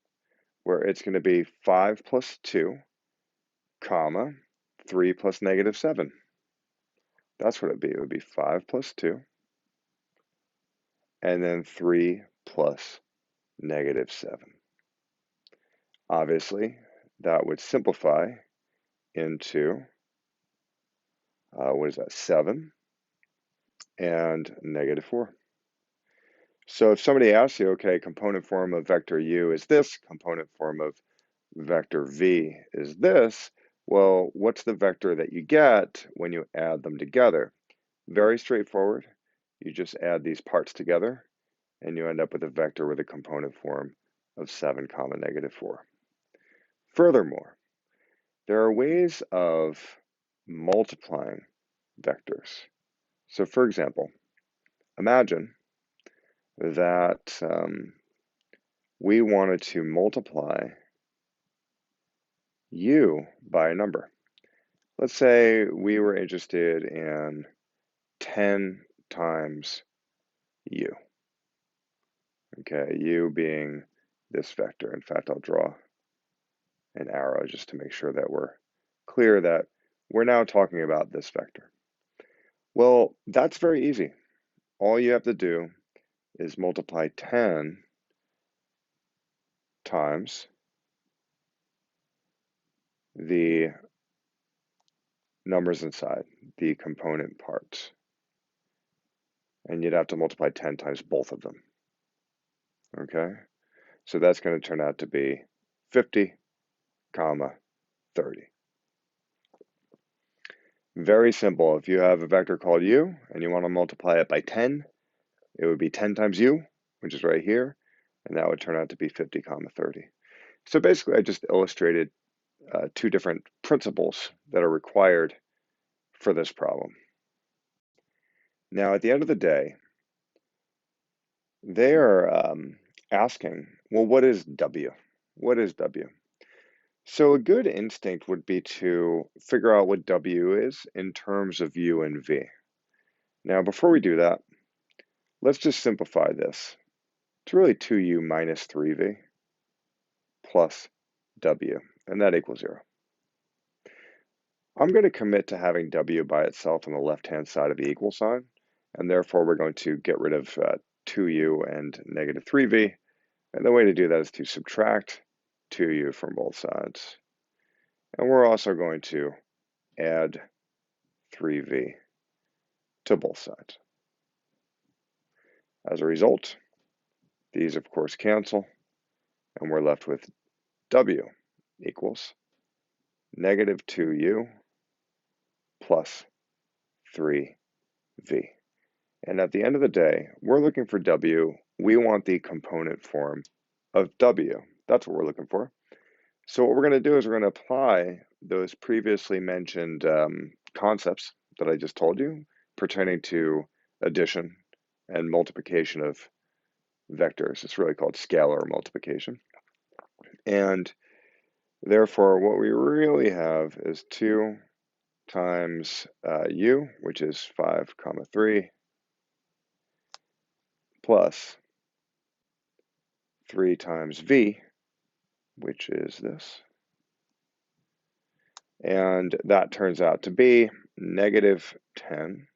where it's going to be 5 plus 2, comma, 3 plus -7. That's what it'd be. It would be 5 plus 2, and then 3 plus -7. Obviously, that would simplify into, what is that, 7 and -4. So if somebody asks you, okay, component form of vector u is this, component form of vector v is this, well, what's the vector that you get when you add them together? Very straightforward. You just add these parts together, and you end up with a vector with a component form of 7, -4. Furthermore, there are ways of multiplying vectors. So for example, imagine that we wanted to multiply u by a number. Let's say we were interested in 10 times u. Okay, u being this vector. In fact, I'll draw an arrow just to make sure that we're clear that we're now talking about this vector. Well, that's very easy. All you have to do is multiply 10 times the numbers inside, the component parts. And you'd have to multiply 10 times both of them. Okay? So that's going to turn out to be 50, comma, 30. Very simple. If you have a vector called u and you want to multiply it by 10, it would be 10 times u, which is right here, and that would turn out to be 50, comma, 30. So basically, I just illustrated two different principles that are required for this problem. Now, at the end of the day, they are asking, well, what is w? What is w? So a good instinct would be to figure out what w is in terms of u and v. Now, before we do that, let's just simplify this. It's really 2u minus 3v plus w, and that equals 0. I'm going to commit to having w by itself on the left-hand side of the equal sign, and therefore we're going to get rid of 2u and -3v, and the way to do that is to subtract 2u from both sides. And we're also going to add 3v to both sides. As a result, these of course cancel, and we're left with w equals -2u plus 3v. And at the end of the day, we're looking for w. We want the component form of w. That's what we're looking for. So what we're going to do is we're going to apply those previously mentioned concepts that I just told you pertaining to addition and multiplication of vectors. It's really called scalar multiplication. And therefore, what we really have is 2 times u, which is 5, comma 3, plus 3 times v, which is this. And that turns out to be -10,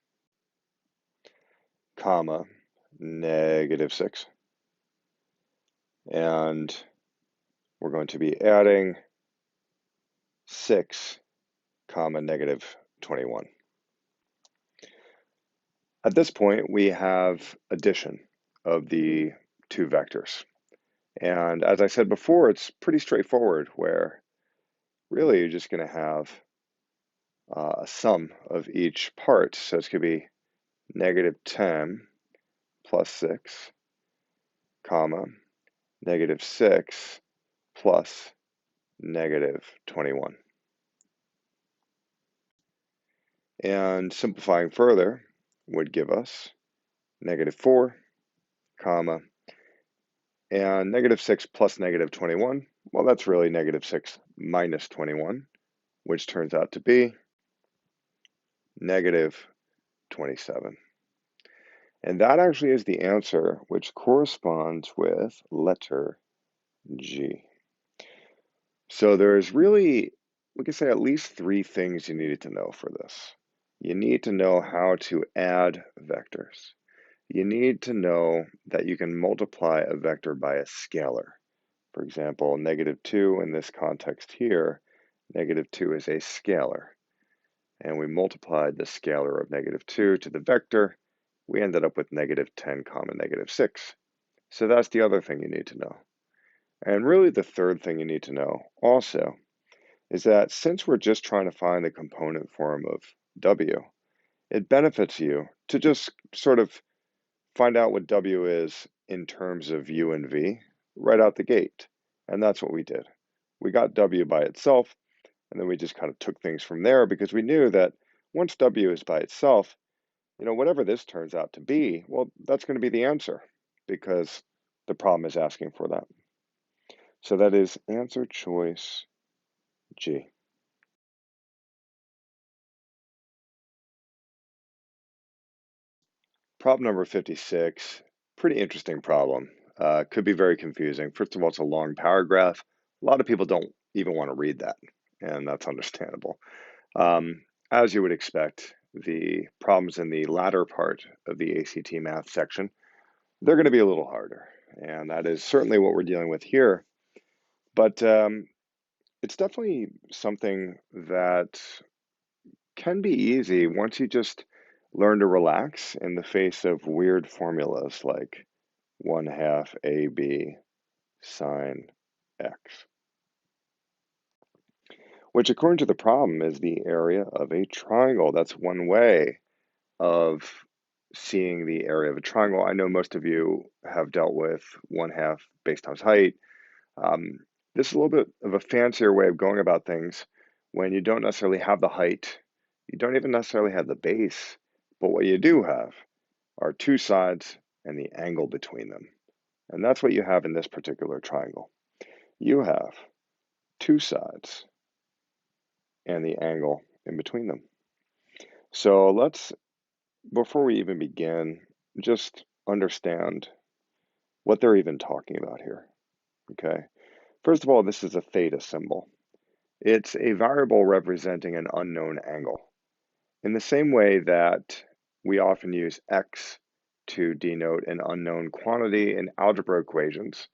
comma, -6. And we're going to be adding 6, comma, -21. At this point, we have addition of the two vectors. And as I said before, it's pretty straightforward, where really you're just going to have a sum of each part. So it's going to be -10 plus 6, comma, -6 plus -21. And simplifying further would give us -4, comma, and -6 plus -21. Well, that's really -6 minus 21, which turns out to be -27. And that actually is the answer, which corresponds with letter G. So there's really, we could say, at least 3 things you needed to know for this. You need to know how to add vectors. You need to know that you can multiply a vector by a scalar. For example, -2 in this context here, -2 is a scalar. And we multiplied the scalar of -2 to the vector. We ended up with -10 comma -6. So that's the other thing you need to know. And really the third thing you need to know also is that since we're just trying to find the component form of W, it benefits you to just sort of find out what W is in terms of U and V right out the gate. And that's what we did. We got W by itself, and then we just kind of took things from there because we knew that once W is by itself, whatever this turns out to be, well, that's going to be the answer because the problem is asking for that. So that is answer choice G. Problem number 56, pretty interesting problem. Could be very confusing. First of all, it's a long paragraph. A lot of people don't even want to read that, and that's understandable. As you would expect, the problems in the latter part of the ACT math section, they're going to be a little harder, and that is certainly what we're dealing with here. But it's definitely something that can be easy once you just learn to relax in the face of weird formulas like 1/2 AB sine x, which according to the problem is the area of a triangle. That's one way of seeing the area of a triangle. I know most of you have dealt with 1/2 base times height. Um, this is a little bit of a fancier way of going about things when you don't necessarily have the height, you don't even necessarily have the base, but what you do have are 2 sides and the angle between them. And that's what you have in this particular triangle. You have 2 sides and the angle in between them. So let's, before we even begin, just understand what they're even talking about here, okay? First of all, this is a theta symbol. It's a variable representing an unknown angle. In the same way that we often use x to denote an unknown quantity in algebra equations,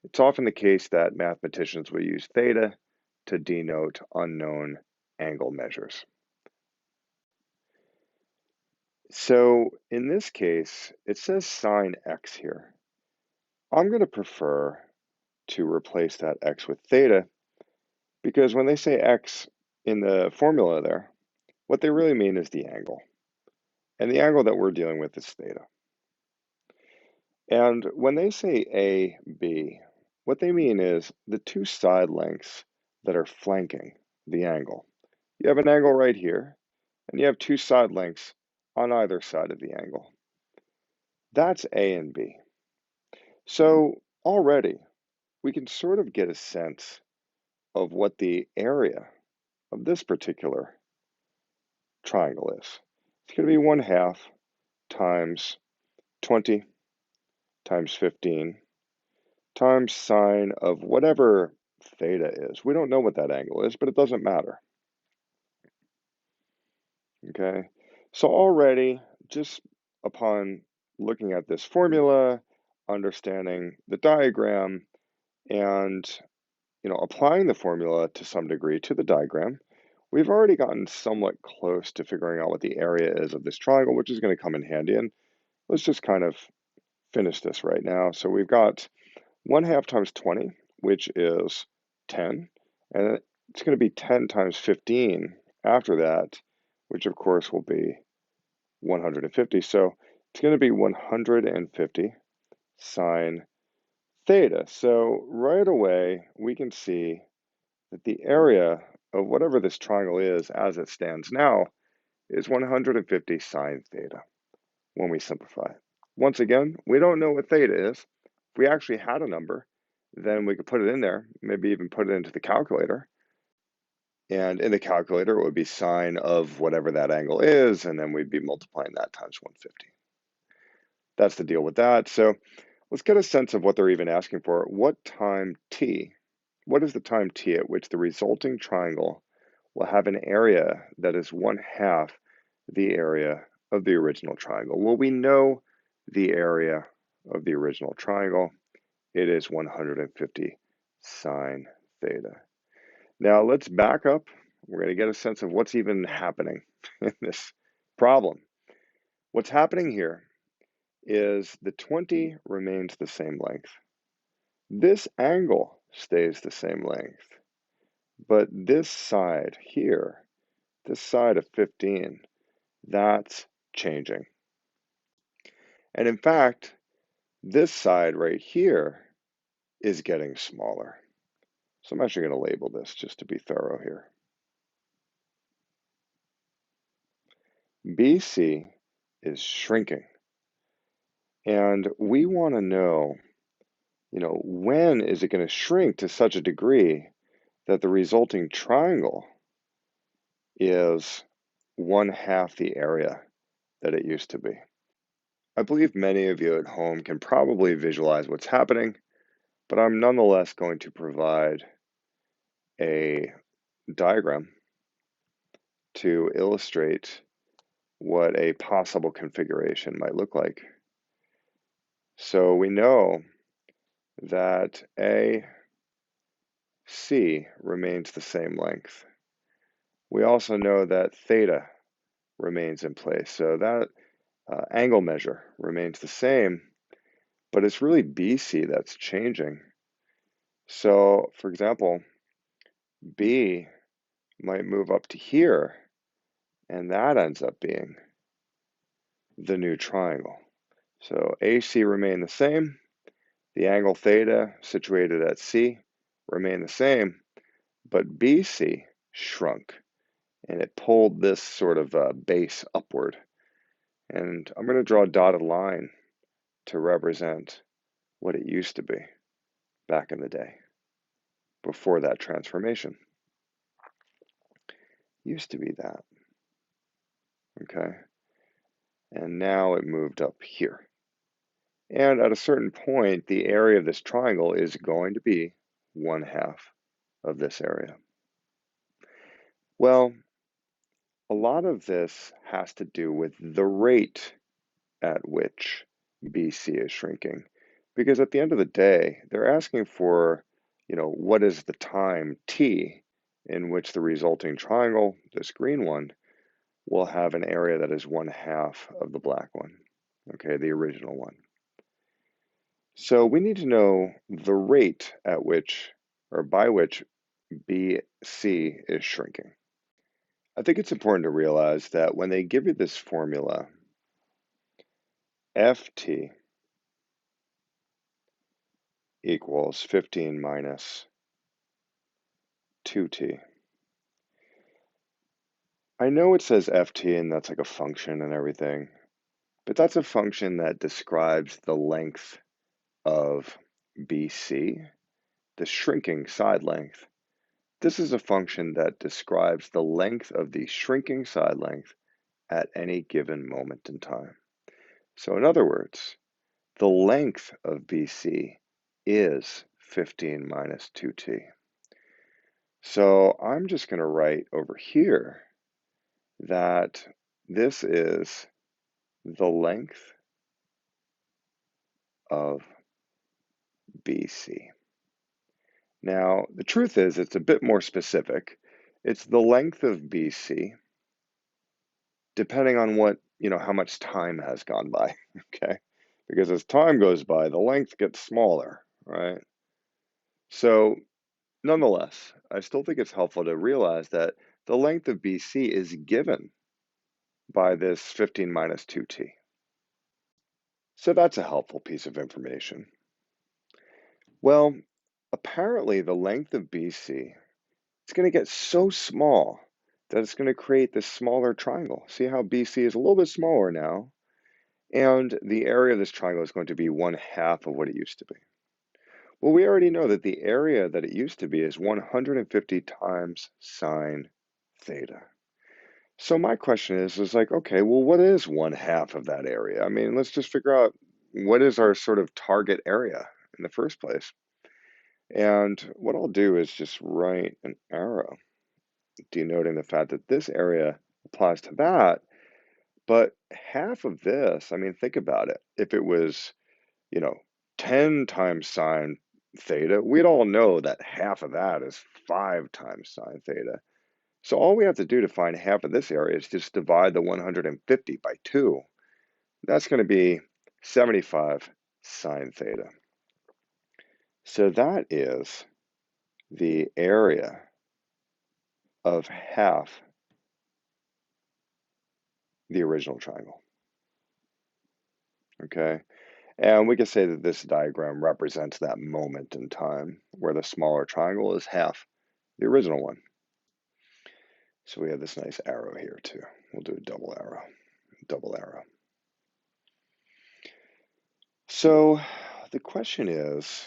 it's often the case that mathematicians will use theta to denote unknown angle measures. So in this case, it says sine x here. I'm going to prefer to replace that x with theta because when they say x in the formula there, what they really mean is the angle. And the angle that we're dealing with is theta. And when they say AB, what they mean is the 2 side lengths that are flanking the angle. You have an angle right here, and you have 2 side lengths on either side of the angle. That's A and B. So already we can sort of get a sense of what the area of this particular triangle is. It's going to be 1/2 times 20 times 15 times sine of whatever theta is. We don't know what that angle is, but it doesn't matter. Okay, so already, just upon looking at this formula, understanding the diagram, and applying the formula to some degree to the diagram, we've already gotten somewhat close to figuring out what the area is of this triangle, which is going to come in handy. And let's just kind of finish this right now. So we've got 1/2 times 20, which is 10, and it's going to be 10 times 15 after that, which of course will be 150. So it's going to be 150 sine theta. So right away, we can see that the area of whatever this triangle is as it stands now is 150 sine theta when we simplify it. Once again, we don't know what theta is. If we actually had a number, then we could put it in there, maybe even put it into the calculator. And in the calculator, it would be sine of whatever that angle is, and then we'd be multiplying that times 150. That's the deal with that. So let's get a sense of what they're even asking for. What time t? What is the time t at which the resulting triangle will have an area that is 1/2 the area of the original triangle? Well, we know the area of the original triangle. It is 150 sine theta. Now let's back up. We're going to get a sense of what's even happening in this problem. What's happening here is the 20 remains the same length. This angle stays the same length, but this side here, this side of 15, that's changing. And in fact, this side right here is getting smaller. So I'm actually going to label this just to be thorough here. BC is shrinking. And we want to know, when is it going to shrink to such a degree that the resulting triangle is 1/2 the area that it used to be. I believe many of you at home can probably visualize what's happening, but I'm nonetheless going to provide a diagram to illustrate what a possible configuration might look like. So we know that AC remains the same length. We also know that theta remains in place. So that angle measure remains the same, but it's really BC that's changing. So, for example, B might move up to here, and that ends up being the new triangle. So AC remained the same, the angle theta situated at C remained the same, but BC shrunk, and it pulled this sort of base upward. And I'm going to draw a dotted line to represent what it used to be back in the day, before that transformation. Used to be that, okay? And now it moved up here. And at a certain point, the area of this triangle is going to be 1/2 of this area. Well, a lot of this has to do with the rate at which BC is shrinking. Because at the end of the day, they're asking for, what is the time t in which the resulting triangle, this green one, will have an area that is 1/2 of the black one, okay, the original one. So we need to know the rate at which, or by which, BC is shrinking. I think it's important to realize that when they give you this formula, FT equals 15 minus 2t. I know it says FT and that's like a function and everything, but that's a function that describes the length of BC, the shrinking side length. This is a function that describes the length of the shrinking side length at any given moment in time. So in other words, the length of BC is 15 minus 2t. So I'm just going to write over here that this is the length of BC. Now, the truth is it's a bit more specific. It's the length of BC depending on how much time has gone by, okay? Because as time goes by, the length gets smaller, right? So nonetheless, I still think it's helpful to realize that the length of BC is given by this 15 minus 2t. So that's a helpful piece of information. Well, apparently the length of BC is going to get so small that it's going to create this smaller triangle. See how BC is a little bit smaller now, and the area of this triangle is going to be 1/2 of what it used to be. Well, we already know that the area that it used to be is 150 times sine theta. So my question is like, okay, well, what is 1/2 of that area? I mean, let's just figure out what is our sort of target area in the first place. And what I'll do is just write an arrow denoting the fact that this area applies to that, but half of this, I mean, think about it. If it was, you know, 10 times sine theta, we'd all know that half of that is 5 times sine theta. So all we have to do to find half of this area is just divide the 150 by 2. That's going to be 75 sine theta. So that is the area of half the original triangle. Okay, and we can say that this diagram represents that moment in time where the smaller triangle is half the original one. So we have this nice arrow here too. We'll do a double arrow. So the question is,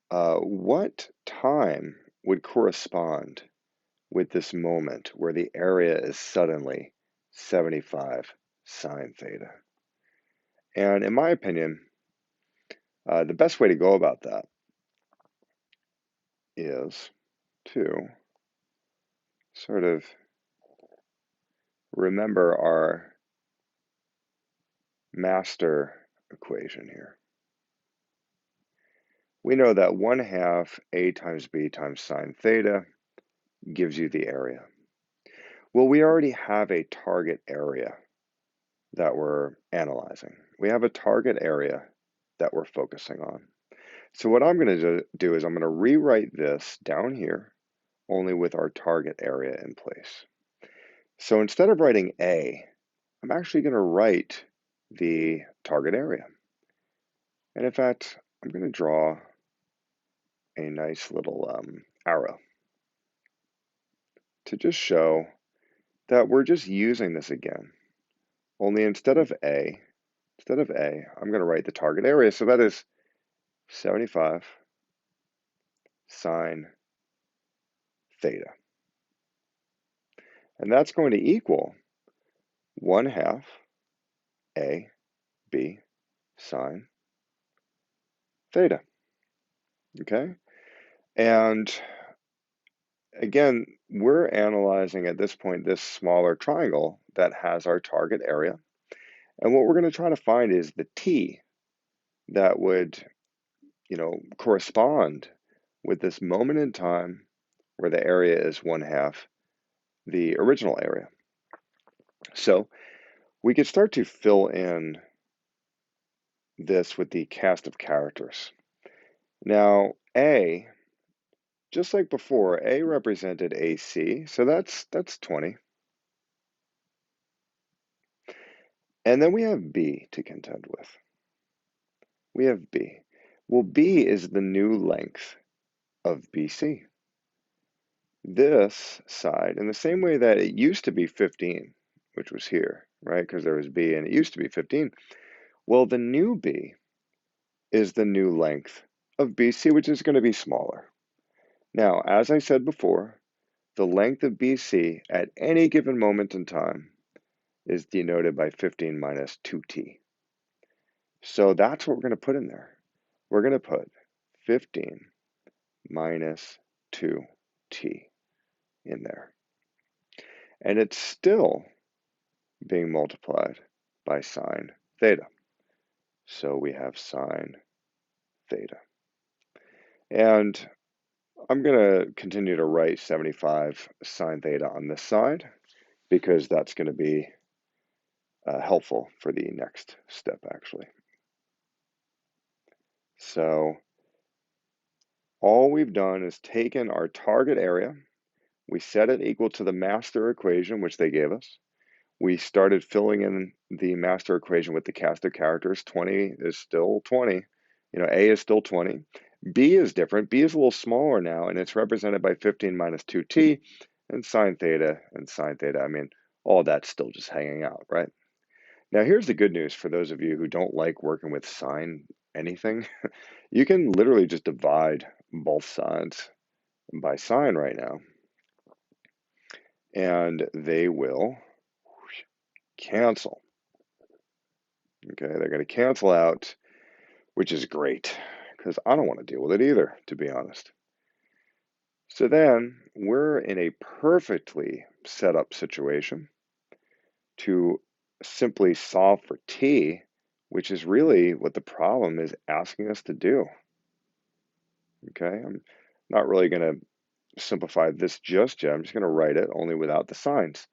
what time would correspond with this moment where the area is suddenly 75 sine theta? And in my opinion, the best way to go about that is to sort of remember our master equation here. We know that 1/2 a times b times sine theta gives you the area. Well, we already have a target area that we're analyzing. We have a target area that we're focusing on. So what I'm going to do is I'm going to rewrite this down here, only with our target area in place. So instead of writing A, I'm actually going to write the target area. And in fact, I'm going to draw a nice little arrow to just show that we're just using this again. Only instead of A, I'm going to write the target area. So that is 75 sine theta. And that's going to equal 1/2 A, B, sine theta. Okay? And again, we're analyzing at this point this smaller triangle that has our target area. And what we're going to try to find is the t that would, correspond with this moment in time where the area is 1/2 the original area. So we could start to fill in this with the cast of characters. Now, A, just like before, A represented AC, so that's 20. And then we have B to contend with. We have B. Well, B is the new length of BC. This side, in the same way that it used to be 15, which was here, right? Because there was B and it used to be 15. Well, the new B is the new length of BC, which is going to be smaller. Now, as I said before, the length of BC at any given moment in time is denoted by 15 minus 2t. So that's what we're going to put in there. We're going to put 15 minus 2t in there. And it's still being multiplied by sine theta. So we have sine theta. And I'm going to continue to write 75 sine theta on this side because that's going to be helpful for the next step, actually. So all we've done is taken our target area, we set it equal to the master equation, which they gave us. We started filling in the master equation with the cast of characters. 20 is still 20. A is still 20. B is different. B is a little smaller now, and it's represented by 15 minus 2t. and sine theta and sine theta. I mean, all that's still just hanging out, right? Now, here's the good news for those of you who don't like working with sine anything. You can literally just divide both sides by sine right now, and they will cancel. Okay, they're going to cancel out, which is great because I don't want to deal with it either, to be honest. So then we're in a perfectly set up situation to simply solve for t, which is really what the problem is asking us to do. Okay, I'm not really going to simplify this just yet. I'm just going to write it only without the signs,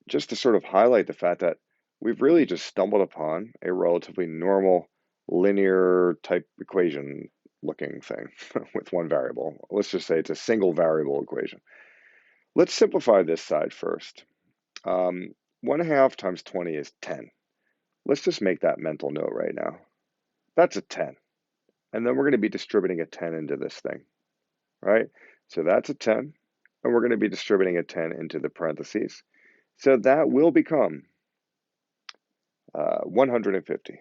just to sort of highlight the fact that we've really just stumbled upon a relatively normal linear type equation looking thing with one variable. Let's just say it's a single variable equation. Let's simplify this side first. 1/2 times 20 is 10. Let's just make that mental note right now. That's a 10. And then we're going to be distributing a 10 into this thing, right? So that's a 10. And we're going to be distributing a 10 into the parentheses. So that will become 150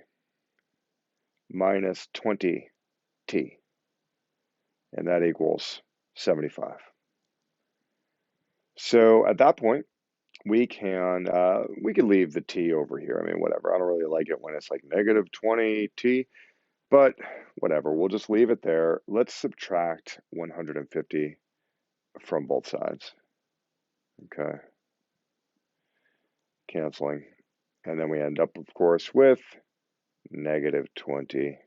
minus 20t. And that equals 75. So at that point, we can leave the t over here. I mean, whatever. I don't really like it when it's like negative 20t. But whatever, we'll just leave it there. Let's subtract 150 from both sides. Okay, canceling. And then we end up, of course, with negative 20t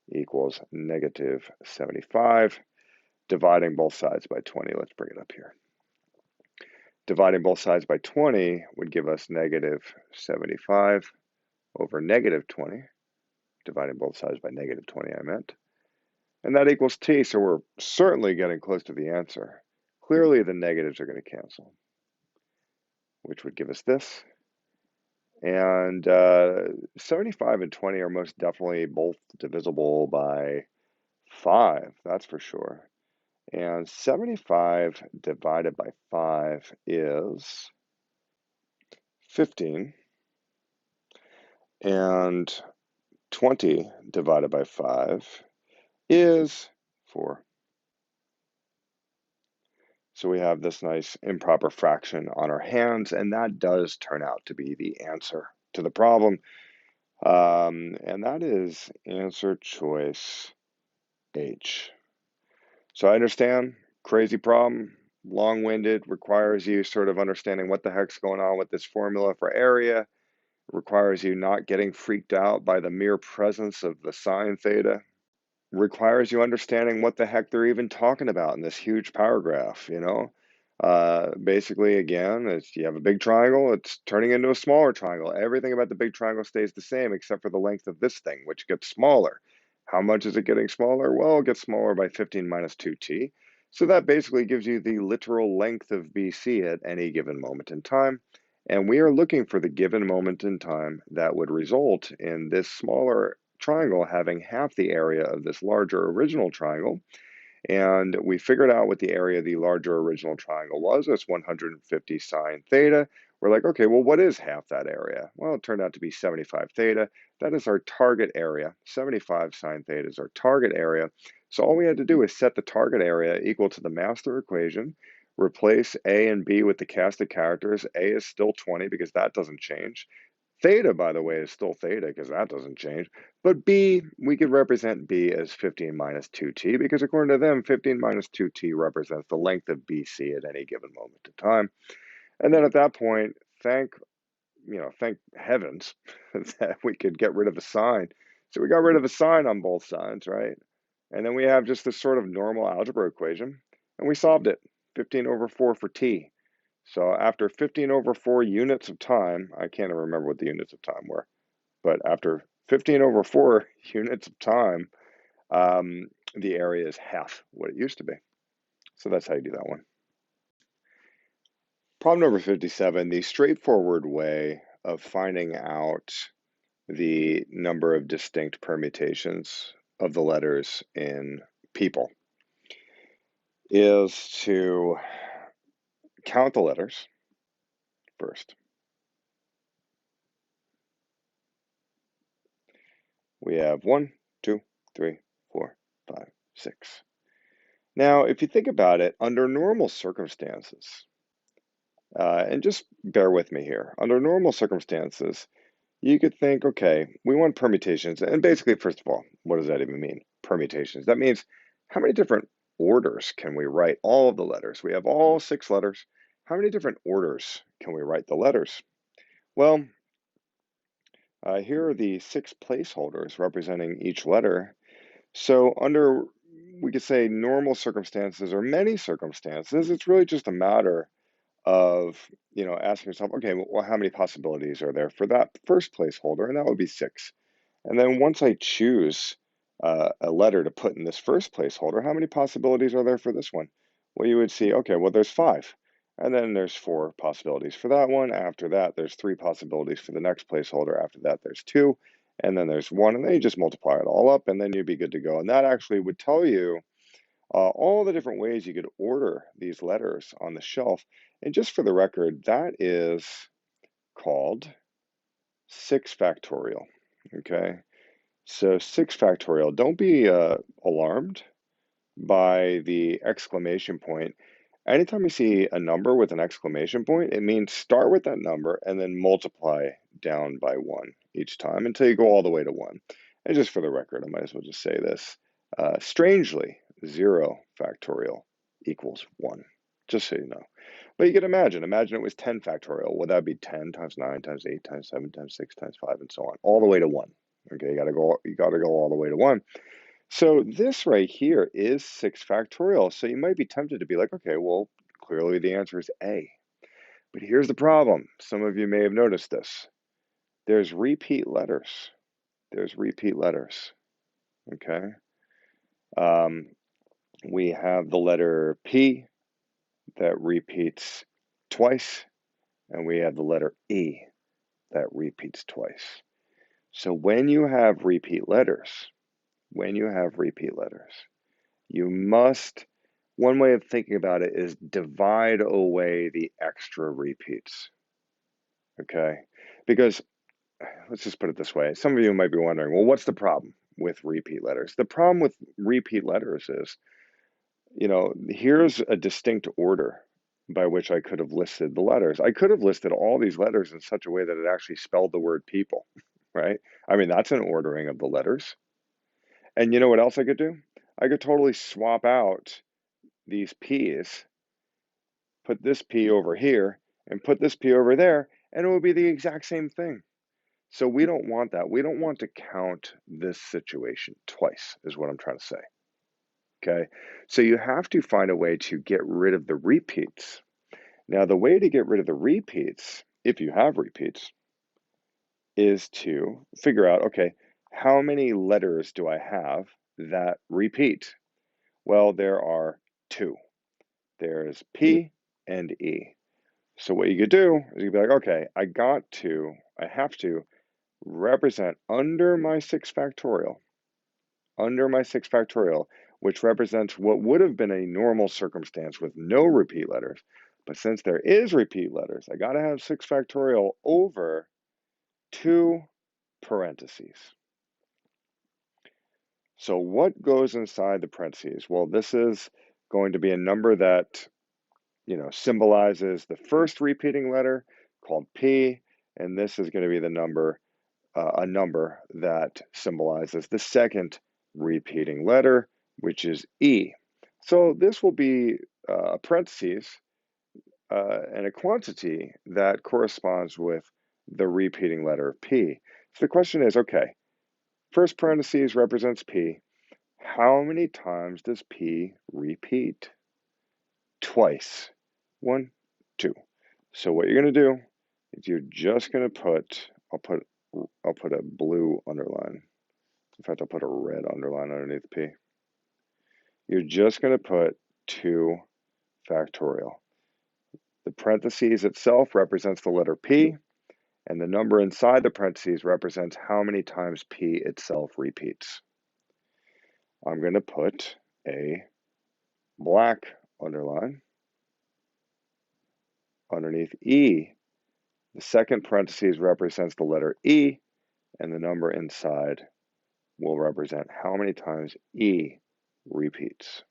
equals negative 75. Dividing both sides by 20. Let's bring it up here. Dividing both sides by 20 would give us negative 75 over negative 20. Dividing both sides by negative 20, I meant. And that equals t, so we're certainly getting close to the answer. Clearly, the negatives are going to cancel, which would give us this. And 75 and 20 are most definitely both divisible by 5, that's for sure. And 75 divided by 5 is 15. And 20 divided by 5 is 4. So we have this nice improper fraction on our hands, and that does turn out to be the answer to the problem. And that is answer choice H. So I understand, crazy problem, long-winded, requires you sort of understanding what the heck's going on with this formula for area, requires you not getting freaked out by the mere presence of the sine theta, requires you understanding what the heck they're even talking about in this huge paragraph, you know? Basically, again, it's, you have a big triangle, it's turning into a smaller triangle. Everything about the big triangle stays the same except for the length of this thing, which gets smaller. How much is it getting smaller? Well, it gets smaller by 15 minus 2t. So that basically gives you the literal length of BC at any given moment in time. And we are looking for the given moment in time that would result in this smaller triangle having half the area of this larger original triangle. And we figured out what the area of the larger original triangle was. It's 150 sine theta. We're like, okay, well, what is half that area? Well, it turned out to be 75 theta. That is our target area. 75 sine theta is our target area. So all we had to do is set the target area equal to the master equation, replace a and b with the cast of characters. A is still 20 because that doesn't change. Theta, by the way, is still theta because that doesn't change. But b, we could represent b as 15 minus 2t because according to them, 15 minus 2t represents the length of BC at any given moment in time. And then at that point, thank heavens that we could get rid of the sign. So we got rid of the sign on both sides, right? And then we have just this sort of normal algebra equation, and we solved it. 15 over 4 for t. So after 15 over 4 units of time, I can't even remember what the units of time were, but after 15 over 4 units of time, the area is half what it used to be. So that's how you do that one. Problem number 57, the straightforward way of finding out the number of distinct permutations of the letters in people is to count the letters first. We have 1, 2, 3, 4, 5, 6. Now, if you think about it, under normal circumstances, and just bear with me here, under normal circumstances, you could think, okay, we want permutations. And basically, first of all, what does that even mean? Permutations. That means how many different orders can we write all of the letters? We have all 6 letters. How many different orders can we write the letters? Well, here are the 6 placeholders representing each letter. So under, we could say, normal circumstances or many circumstances, it's really just a matter of, asking yourself, okay, well, how many possibilities are there for that first placeholder? And that would be 6. And then once I choose a letter to put in this first placeholder, how many possibilities are there for this one? Well, you would see, okay, well, there's 5. And then there's 4 possibilities for that one. After that, there's 3 possibilities for the next placeholder. After that, there's 2. And then there's 1. And then you just multiply it all up, and then you'd be good to go. And that actually would tell you all the different ways you could order these letters on the shelf. And just for the record, that is called 6 factorial, okay? So 6 factorial, don't be alarmed by the exclamation point. Anytime you see a number with an exclamation point, it means start with that number and then multiply down by 1 each time until you go all the way to 1. And just for the record, I might as well just say this. Strangely, 0 factorial equals 1, just so you know. But you can imagine it was 10 factorial. Would that be 10 times 9 times 8 times 7 times 6 times 5 and so on, all the way to 1? Okay, you gotta go all the way to 1. So this right here is 6 factorial. So you might be tempted to be like, okay, well, clearly the answer is A. But here's the problem. Some of you may have noticed this. There's repeat letters. There's repeat letters, okay? We have the letter P that repeats twice, and we have the letter E that repeats twice. So when you have repeat letters, you must, one way of thinking about it is divide away the extra repeats, okay? Because, let's just put it this way. Some of you might be wondering, well, what's the problem with repeat letters? The problem with repeat letters is, here's a distinct order by which I could have listed the letters. I could have listed all these letters in such a way that it actually spelled the word people, right? I mean, that's an ordering of the letters. And you know what else I could do? I could totally swap out these P's, put this P over here, and put this P over there, and it would be the exact same thing. So we don't want that. We don't want to count this situation twice, is what I'm trying to say. Okay, so you have to find a way to get rid of the repeats. Now, the way to get rid of the repeats, if you have repeats, is to figure out, okay, how many letters do I have that repeat? Well, there are 2. There's P and E. So what you could do is you'd be like, okay, I have to represent under my 6 factorial, which represents what would have been a normal circumstance with no repeat letters. But since there is repeat letters, I got to have 6 factorial over 2 parentheses. So what goes inside the parentheses? Well, this is going to be a number that, symbolizes the first repeating letter called P, and this is going to be the number, a number that symbolizes the second repeating letter, which is E. So this will be a parentheses and a quantity that corresponds with the repeating letter P. So the question is, okay, first parentheses represents P. How many times does P repeat? Twice. 1, 2. So what you're going to do is you're just going to put, I'll put a blue underline. In fact, I'll put a red underline underneath P. You're just going to put 2 factorial. The parentheses itself represents the letter P, and the number inside the parentheses represents how many times P itself repeats. I'm going to put a black underline, underneath E. The second parentheses represents the letter E, and the number inside will represent how many times E repeats.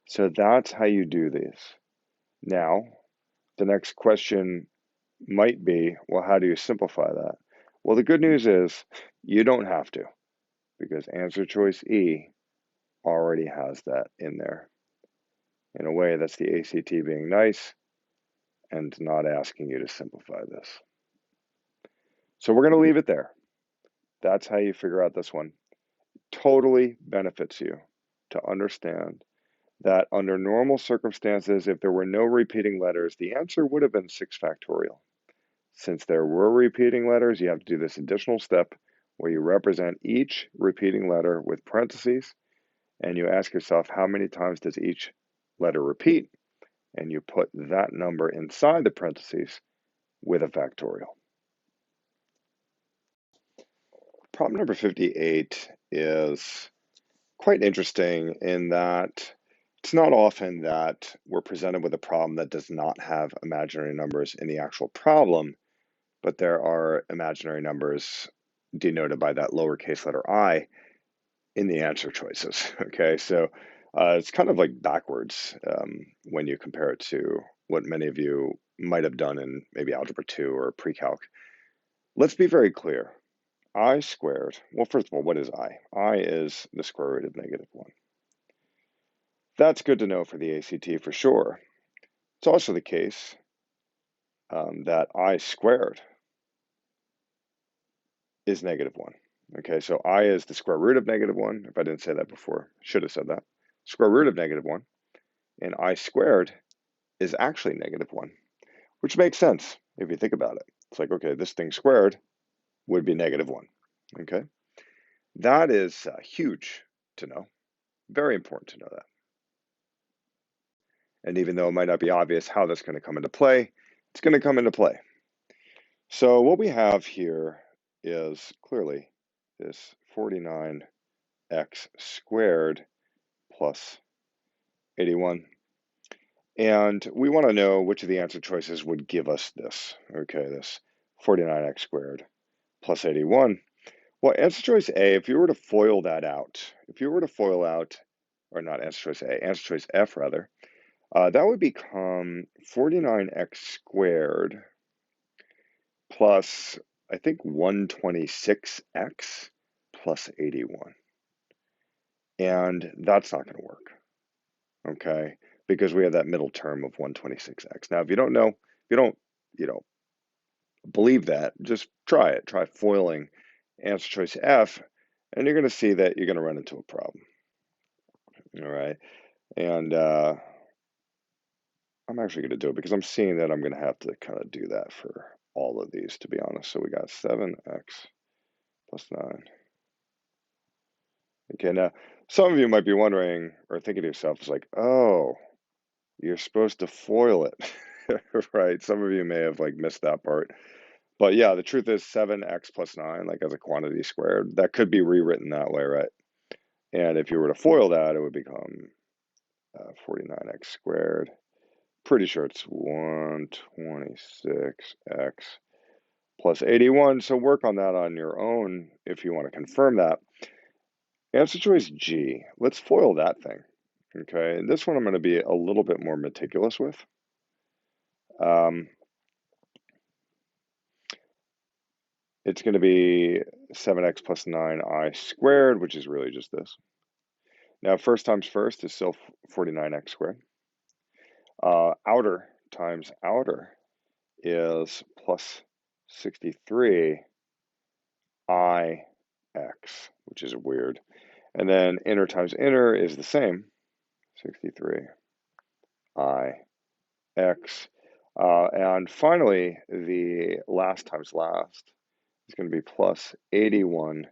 So that's how you do these. Now, the next question might be, well, how do you simplify that? Well, the good news is you don't have to, because answer choice E already has that in there. In a way, that's the ACT being nice and not asking you to simplify this. So we're going to leave it there. That's how you figure out this one. Totally benefits you to understand that under normal circumstances, if there were no repeating letters, the answer would have been 6 factorial. Since there were repeating letters, you have to do this additional step where you represent each repeating letter with parentheses, and you ask yourself how many times does each letter repeat, and you put that number inside the parentheses with a factorial. Problem number 58 is quite interesting in that it's not often that we're presented with a problem that does not have imaginary numbers in the actual problem, but there are imaginary numbers denoted by that lowercase letter I in the answer choices. Okay, so it's kind of like backwards when you compare it to what many of you might have done in maybe Algebra 2 or pre-calc. Let's be very clear. I squared, well, first of all, what is I? I is the square root of -1. That's good to know for the ACT for sure. It's also the case that I squared is -1. Okay, so I is the square root of -1. If I didn't say that before, should have said that. Square root of -1. And I squared is actually -1, which makes sense if you think about it. It's like, okay, this thing squared would be -1. Okay, that is huge to know. Very important to know that. And even though it might not be obvious how that's going to come into play, it's going to come into play. So what we have here is clearly this 49x squared plus 81. And we want to know which of the answer choices would give us this. Okay, this 49x squared plus 81. Well, answer choice A, if you were to FOIL that out, or not answer choice A, answer choice F rather, that would become 49x squared plus, I think, 126x plus 81. And that's not going to work, okay? Because we have that middle term of 126x. Now, if you don't know, if you don't, believe that, just try it. Try foiling answer choice F, and you're going to see that you're going to run into a problem. All right, and I'm actually going to do it because I'm seeing that I'm going to have to kind of do that for all of these, to be honest. So we got 7x plus 9. Okay, now some of you might be wondering or thinking to yourself, it's like, oh, you're supposed to FOIL it, right? Some of you may have like missed that part. But yeah, the truth is 7x plus 9, like as a quantity squared, that could be rewritten that way, right? And if you were to FOIL that, it would become 49x squared. Pretty sure it's 126x plus 81. So work on that on your own if you want to confirm that. Answer choice G. Let's FOIL that thing. Okay, and this one I'm going to be a little bit more meticulous with. It's going to be 7x plus 9i squared, which is really just this. Now, first times first is still 49x squared. Outer times outer is plus 63 ix, which is weird. And then inner times inner is the same, 63 ix. And finally, the last times last is going to be plus 81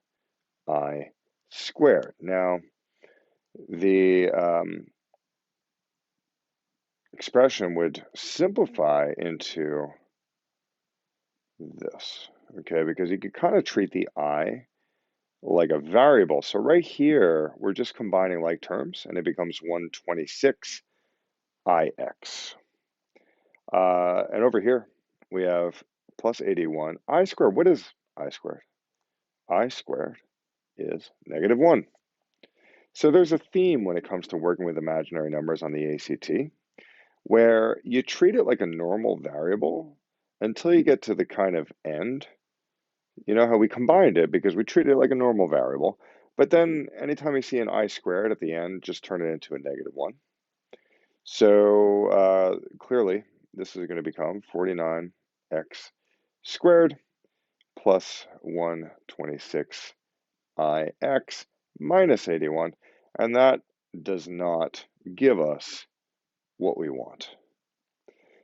I squared. Now, the expression would simplify into this, okay, because you could kind of treat the I like a variable. So right here, we're just combining like terms, and it becomes 126 ix. And over here, we have plus 81 I squared. What is I squared? I squared is -1. So there's a theme when it comes to working with imaginary numbers on the ACT, where you treat it like a normal variable until you get to the kind of end. You know how we combined it because we treated it like a normal variable, but then anytime you see an I squared at the end, just turn it into a -1. So clearly, this is going to become 49x squared plus 126 ix minus 81, and that does not give us what we want.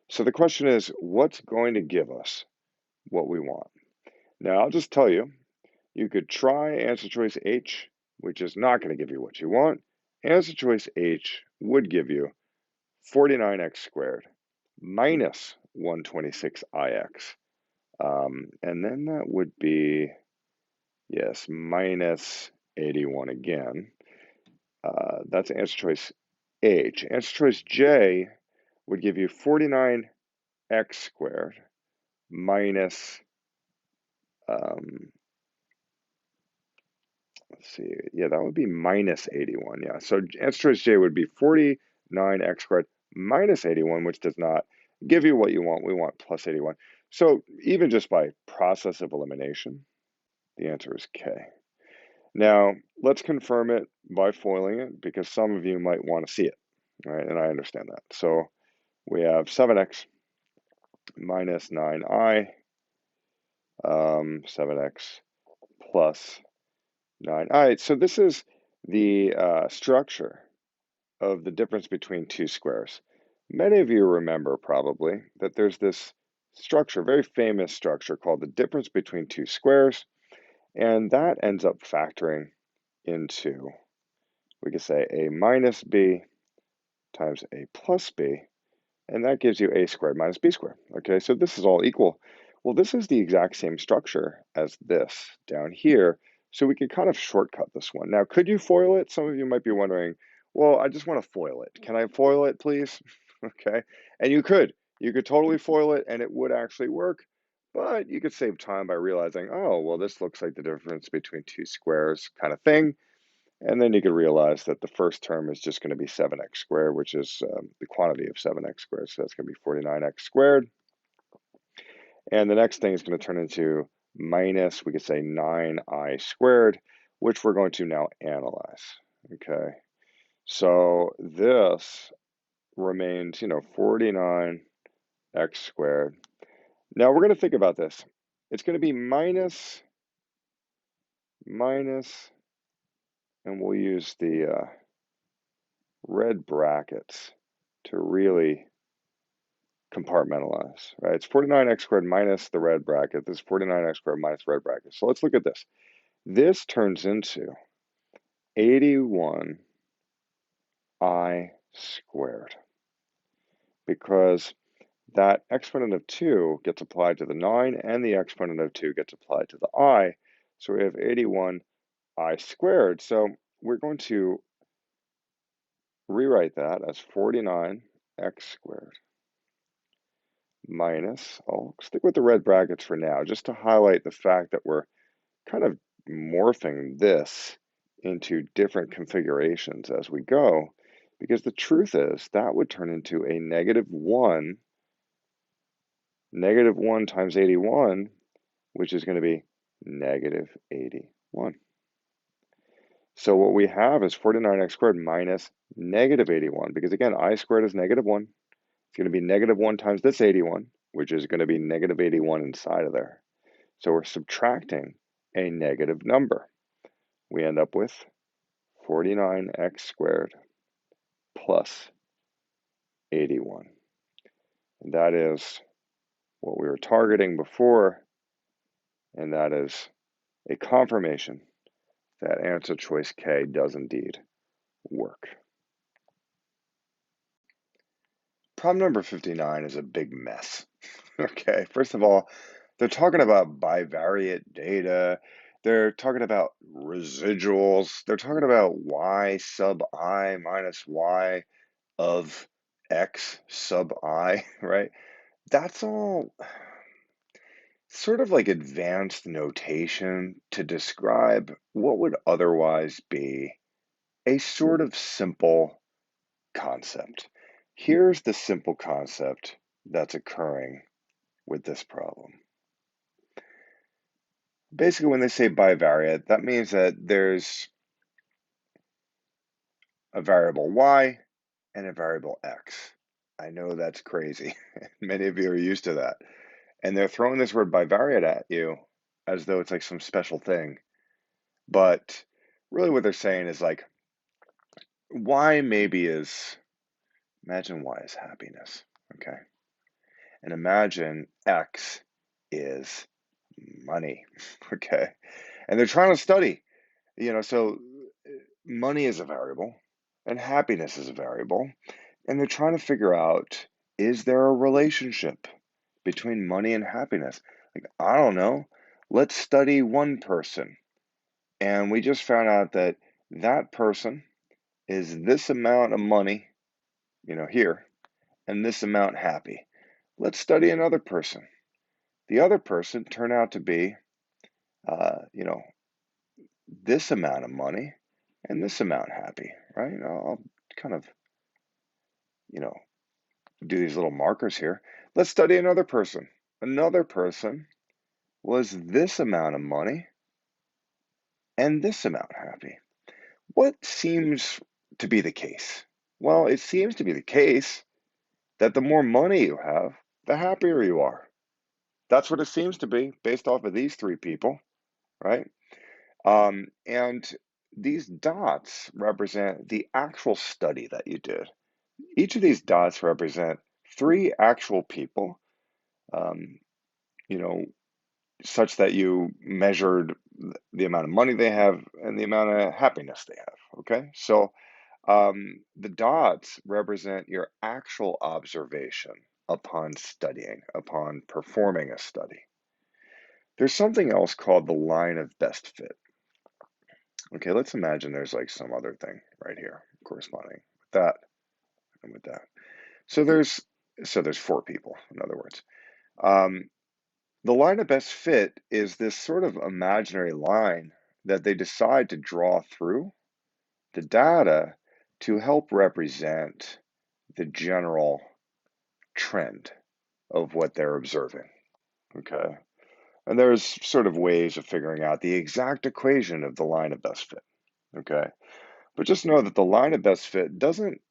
So the question is, what's going to give us what we want? Now, I'll just tell you, you could try answer choice H, which is not going to give you what you want. Answer choice H would give you 49x squared minus 126 ix. And then that would be, yes, minus 81 again. That's answer choice H. Answer choice J would give you 49x squared minus, let's see, yeah, that would be minus 81. Yeah, so answer choice J would be 49x squared minus 81, which does not give you what you want. We want plus 81. So even just by process of elimination, the answer is K. Now, let's confirm it by foiling it because some of you might want to see it, right? And I understand that. So we have 7x minus 9i, 7x plus 9i. So this is the structure of the difference between two squares. Many of you remember probably that there's this structure, very famous structure called the difference between two squares, and that ends up factoring into, we could say a minus b times a plus b, and that gives you a squared minus b squared. Okay, so this is all equal. Well, this is the exact same structure as this down here, so we could kind of shortcut this one. Now, could you FOIL it? Some of you might be wondering, well, I just want to FOIL it. Can I FOIL it, please? Okay, and you could. You could totally FOIL it, and it would actually work, but you could save time by realizing, oh, well, this looks like the difference between two squares kind of thing. And then you could realize that the first term is just going to be 7x squared, which is the quantity of 7x squared. So that's going to be 49x squared. And the next thing is going to turn into minus, we could say 9i squared, which we're going to now analyze. Okay. So this remains, 49x squared. Now we're going to think about this. It's going to be minus, and we'll use the red brackets to really compartmentalize, right? It's 49x squared minus the red bracket. This is 49x squared minus red bracket. So let's look at this. This turns into 81i squared because that exponent of 2 gets applied to the 9 and the exponent of 2 gets applied to the I. So we have 81i squared. So we're going to rewrite that as 49x squared minus, I'll stick with the red brackets for now, just to highlight the fact that we're kind of morphing this into different configurations as we go, because the truth is that would turn into a -1 times 81, which is going to be -81. So what we have is 49x squared minus -81, because again, I squared is -1. It's going to be -1 times this 81, which is going to be -81 inside of there. So we're subtracting a negative number. We end up with 49x squared plus 81. And that is what we were targeting before, and that is a confirmation that answer choice K does indeed work. Problem number 59 is a big mess. Okay, first of all, they're talking about bivariate data. They're talking about residuals. They're talking about y sub I minus y of x sub I, right? That's all sort of like advanced notation to describe what would otherwise be a sort of simple concept. Here's the simple concept that's occurring with this problem. Basically, when they say bivariate, that means that there's a variable y and a variable x. I know that's crazy. Many of you are used to that. And they're throwing this word bivariate at you as though it's like some special thing. But really what they're saying is like, y maybe is, imagine y is happiness, okay? And imagine x is money, okay? And they're trying to study, so money is a variable and happiness is a variable. And they're trying to figure out, is there a relationship between money and happiness? Like, I don't know. Let's study one person. And we just found out that that person is this amount of money, here, and this amount happy. Let's study another person. The other person turned out to be, uh, you know, this amount of money and this amount happy, right? I'll kind of, you know, do these little markers here. Let's study another person. Another person was this amount of money and this amount happy. What seems to be the case? Well, it seems to be the case that the more money you have, the happier you are. That's what it seems to be based off of these three people, right? And these dots represent the actual study that you did. Each of these dots represent three actual people, um, you know, such that you measured the amount of money they have and the amount of happiness they have. Okay, so the dots represent your actual observation upon studying, upon performing a study. There's something else called the line of best fit. Okay, let's imagine there's like some other thing right here corresponding with that and with that. So there's four people, in other words. Um, The line of best fit is this sort of imaginary line that they decide to draw through the data to help represent the general trend of what they're observing. Okay. And there's sort of ways of figuring out the exact equation of the line of best fit. Okay. But just know that the line of best fit doesn't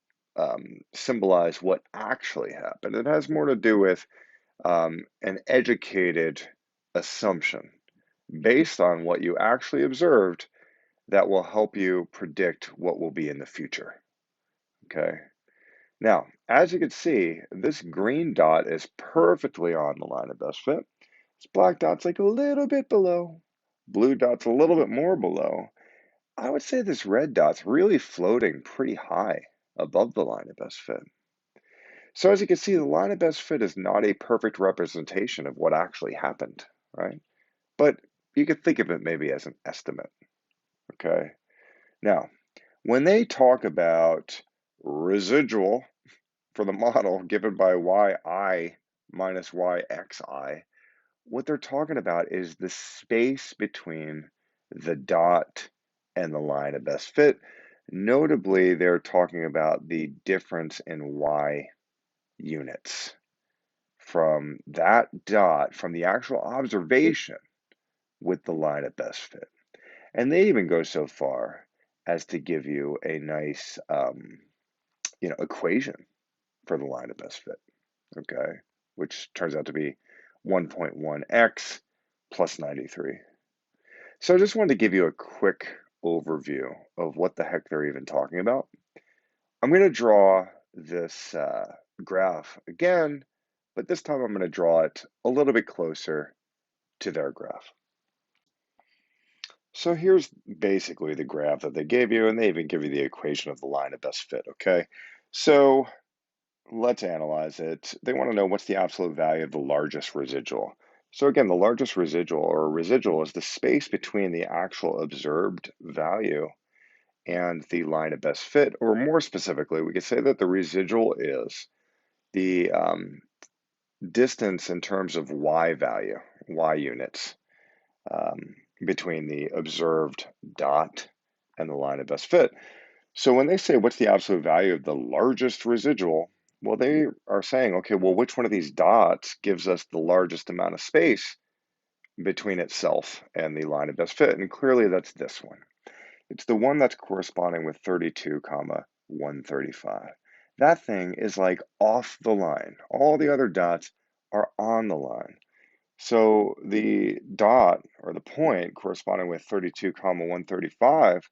symbolize what actually happened. It has more to do with an educated assumption based on what you actually observed that will help you predict what will be in the future. Okay. Now, as you can see, this green dot is perfectly on the line of best fit. This black dot's like a little bit below. Blue dot's a little bit more below. I would say this red dot's really floating pretty high above the line of best fit. So as you can see, the line of best fit is not a perfect representation of what actually happened, right? But you could think of it maybe as an estimate, okay? Now, when they talk about residual for the model given by yi minus yxi, what they're talking about is the space between the dot and the line of best fit. Notably, they're talking about the difference in y units from that dot, from the actual observation with the line of best fit. And they even go so far as to give you a nice, equation for the line of best fit, okay, which turns out to be 1.1x plus 93. So I just wanted to give you a quick overview of what the heck they're even talking about. I'm going to draw this graph again, but this time I'm going to draw it a little bit closer to their graph. So here's basically the graph that they gave you, and they even give you the equation of the line of best fit, okay? So let's analyze it. They want to know what's the absolute value of the largest residual. So again, the largest residual or residual is the space between the actual observed value and the line of best fit, or more specifically, we could say that the residual is the distance in terms of y value, y units, between the observed dot and the line of best fit. So when they say what's the absolute value of the largest residual, well, they are saying, okay, well, which one of these dots gives us the largest amount of space between itself and the line of best fit? And clearly that's this one. It's the one that's corresponding with 32 comma 135. That thing is like off the line. All the other dots are on the line. So the dot or the point corresponding with 32 comma 135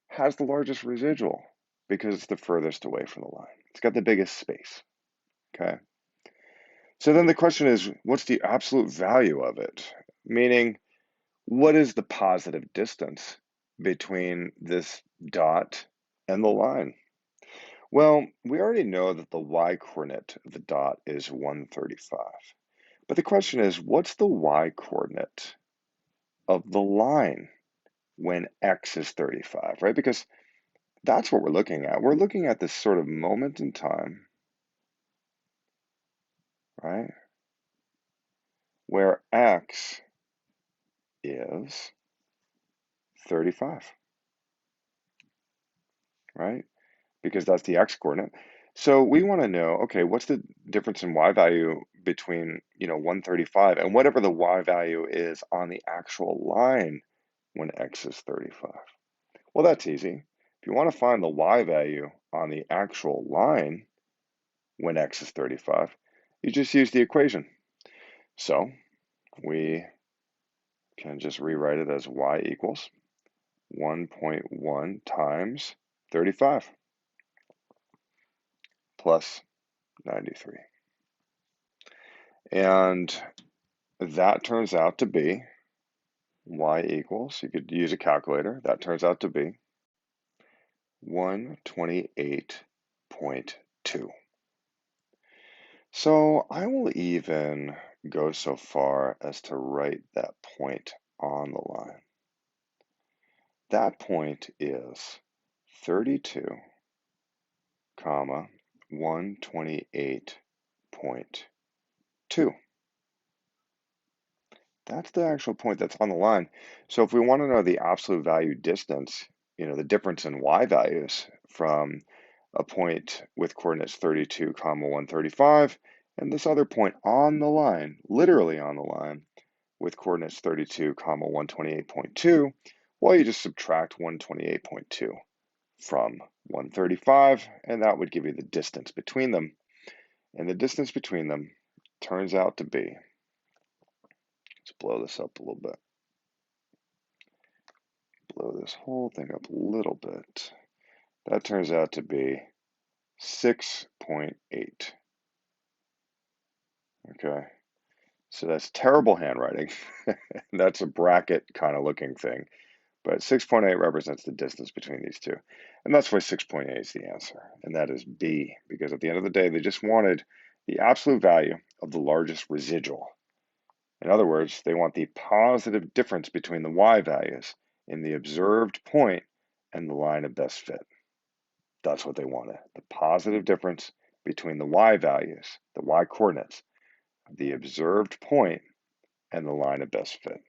has the largest residual because it's the furthest away from the line. It's got the biggest space. Okay. So then the question is, what's the absolute value of it? Meaning, what is the positive distance between this dot and the line? Well, we already know that the y-coordinate of the dot is 135. But the question is, what's the y-coordinate of the line when x is 35, right? Because that's what we're looking at. We're looking at this sort of moment in time, right? Where x is 35, right? Because that's the x coordinate. So we want to know, okay, what's the difference in y value between, 135 and whatever the y value is on the actual line when x is 35? Well, that's easy. If you want to find the y value on the actual line when x is 35, you just use the equation. So we can just rewrite it as y equals 1.1 times 35 plus 93. And that turns out to be y equals, you could use a calculator, that turns out to be 128.2. So I will even go so far as to write that point on the line. That point is 32, comma, 128.2. That's the actual point that's on the line. So if we want to know the absolute value distance, the difference in y values from a point with coordinates 32, comma 135, and this other point on the line, literally on the line, with coordinates 32, comma 128.2, well, you just subtract 128.2 from 135, and that would give you the distance between them. And the distance between them turns out to be, let's blow this up a little bit. Blow this whole thing up a little bit. That turns out to be 6.8. Okay, so that's terrible handwriting. That's a bracket kind of looking thing. But 6.8 represents the distance between these two. And that's why 6.8 is the answer. And that is B, because at the end of the day, they just wanted the absolute value of the largest residual. In other words, they want the positive difference between the y values in the observed point and the line of best fit. That's what they wanted, the positive difference between the y values, the y coordinates, the observed point, and the line of best fit.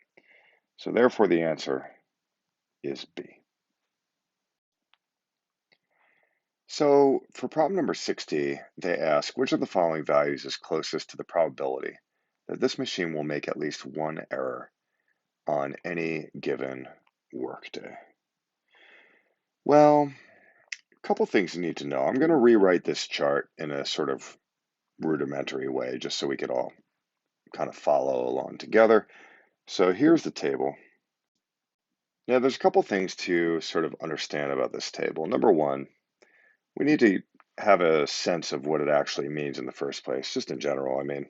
So therefore the answer is B. So for problem number 60, they ask, which of the following values is closest to the probability that this machine will make at least one error on any given workday? Well, a couple things you need to know. I'm going to rewrite this chart in a sort of rudimentary way, just so we could all kind of follow along together. So here's the table. Now, there's a couple things to sort of understand about this table. Number one, we need to have a sense of what it actually means in the first place, just in general. I mean,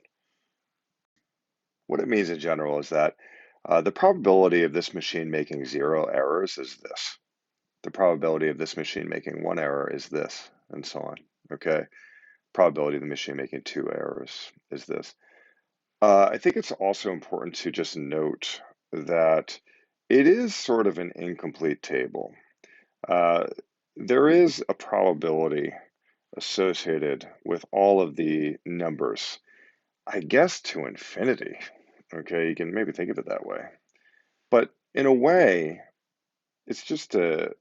what it means in general is that the probability of this machine making 0 errors is this. The probability of this machine making 1 error is this, and so on, okay? Probability of the machine making 2 errors is this. I think it's also important to just note that it is sort of an incomplete table. Uh, there is a probability associated with all of the numbers, I guess to infinity. Okay, you can maybe think of it that way. But in a way, it's just a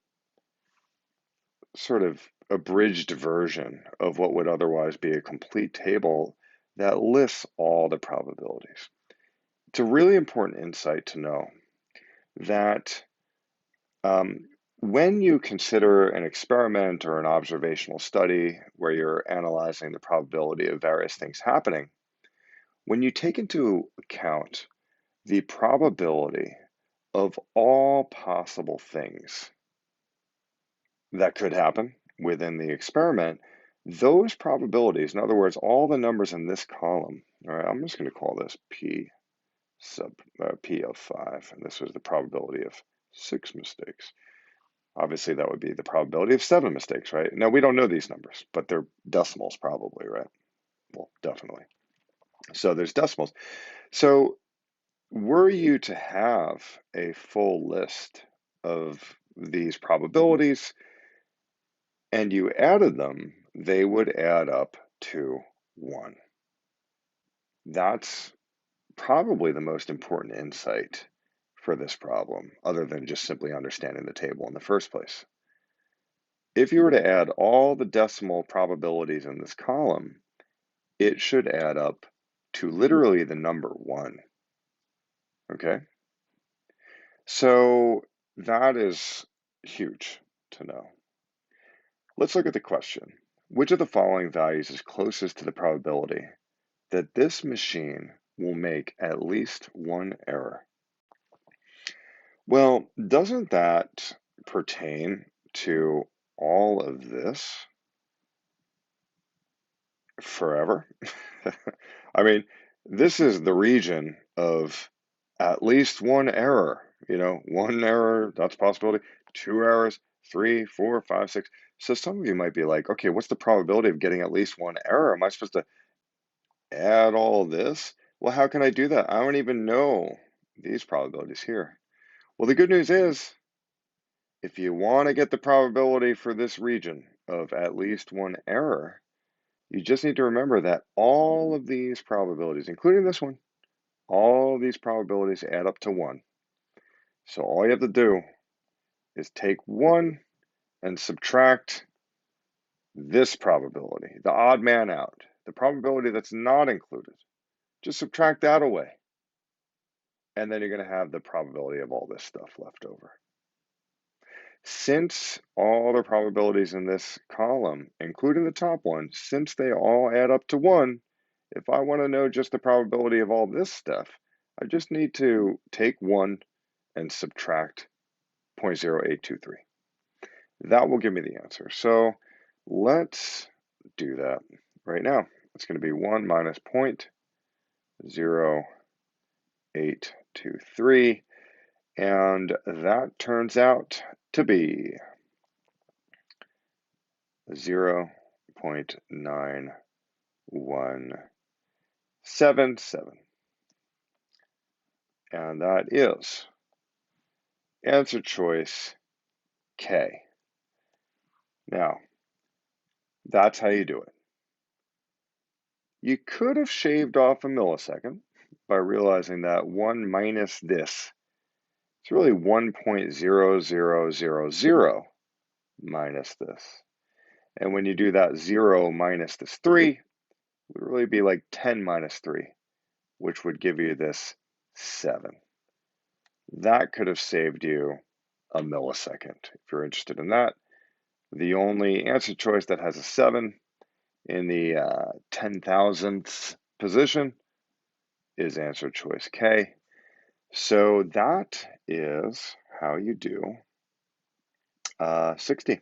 sort of abridged version of what would otherwise be a complete table that lists all the probabilities. It's a really important insight to know that um, when you consider an experiment or an observational study where you're analyzing the probability of various things happening, when you take into account the probability of all possible things that could happen within the experiment, those probabilities, in other words, all the numbers in this column, all right, I'm just going to call this P sub P of 5, and this was the probability of 6 mistakes. Obviously, that would be the probability of 7 mistakes, right? Now, we don't know these numbers, but they're decimals probably, right? Well, definitely. So there's decimals. So were you to have a full list of these probabilities and you added them, they would add up to 1. That's probably the most important insight for this problem, other than just simply understanding the table in the first place. If you were to add all the decimal probabilities in this column, it should add up to literally the number 1. Okay? So that is huge to know. Let's look at the question. Which of the following values is closest to the probability that this machine will make at least one error? Well, doesn't that pertain to all of this forever? I mean, this is the region of at least one error. One error, that's a possibility. 2 errors, 3, 4, 5, 6. So some of you might be like, okay, what's the probability of getting at least one error? Am I supposed to add all this? Well, how can I do that? I don't even know these probabilities here. Well, the good news is, if you want to get the probability for this region of at least one error, you just need to remember that all of these probabilities, including this one, all of these probabilities add up to 1. So all you have to do is take 1 and subtract this probability, the odd man out, the probability that's not included. Just subtract that away. And then you're going to have the probability of all this stuff left over. Since all the probabilities in this column, including the top one, since they all add up to 1, if I want to know just the probability of all this stuff, I just need to take 1 and subtract 0.0823. That will give me the answer. So let's do that right now. It's going to be 1 minus 0.0823, and that turns out to be 0.9177. And that is answer choice K. Now, that's how you do it. You could have shaved off a millisecond by realizing that 1 minus this, it's really 1.0000 minus this. And when you do that 0 minus this 3, it would really be like 10 minus 3, which would give you this 7. That could have saved you a millisecond. If you're interested in that, the only answer choice that has a 7 in the 10,000th position is answer choice K. So that is how you do 60.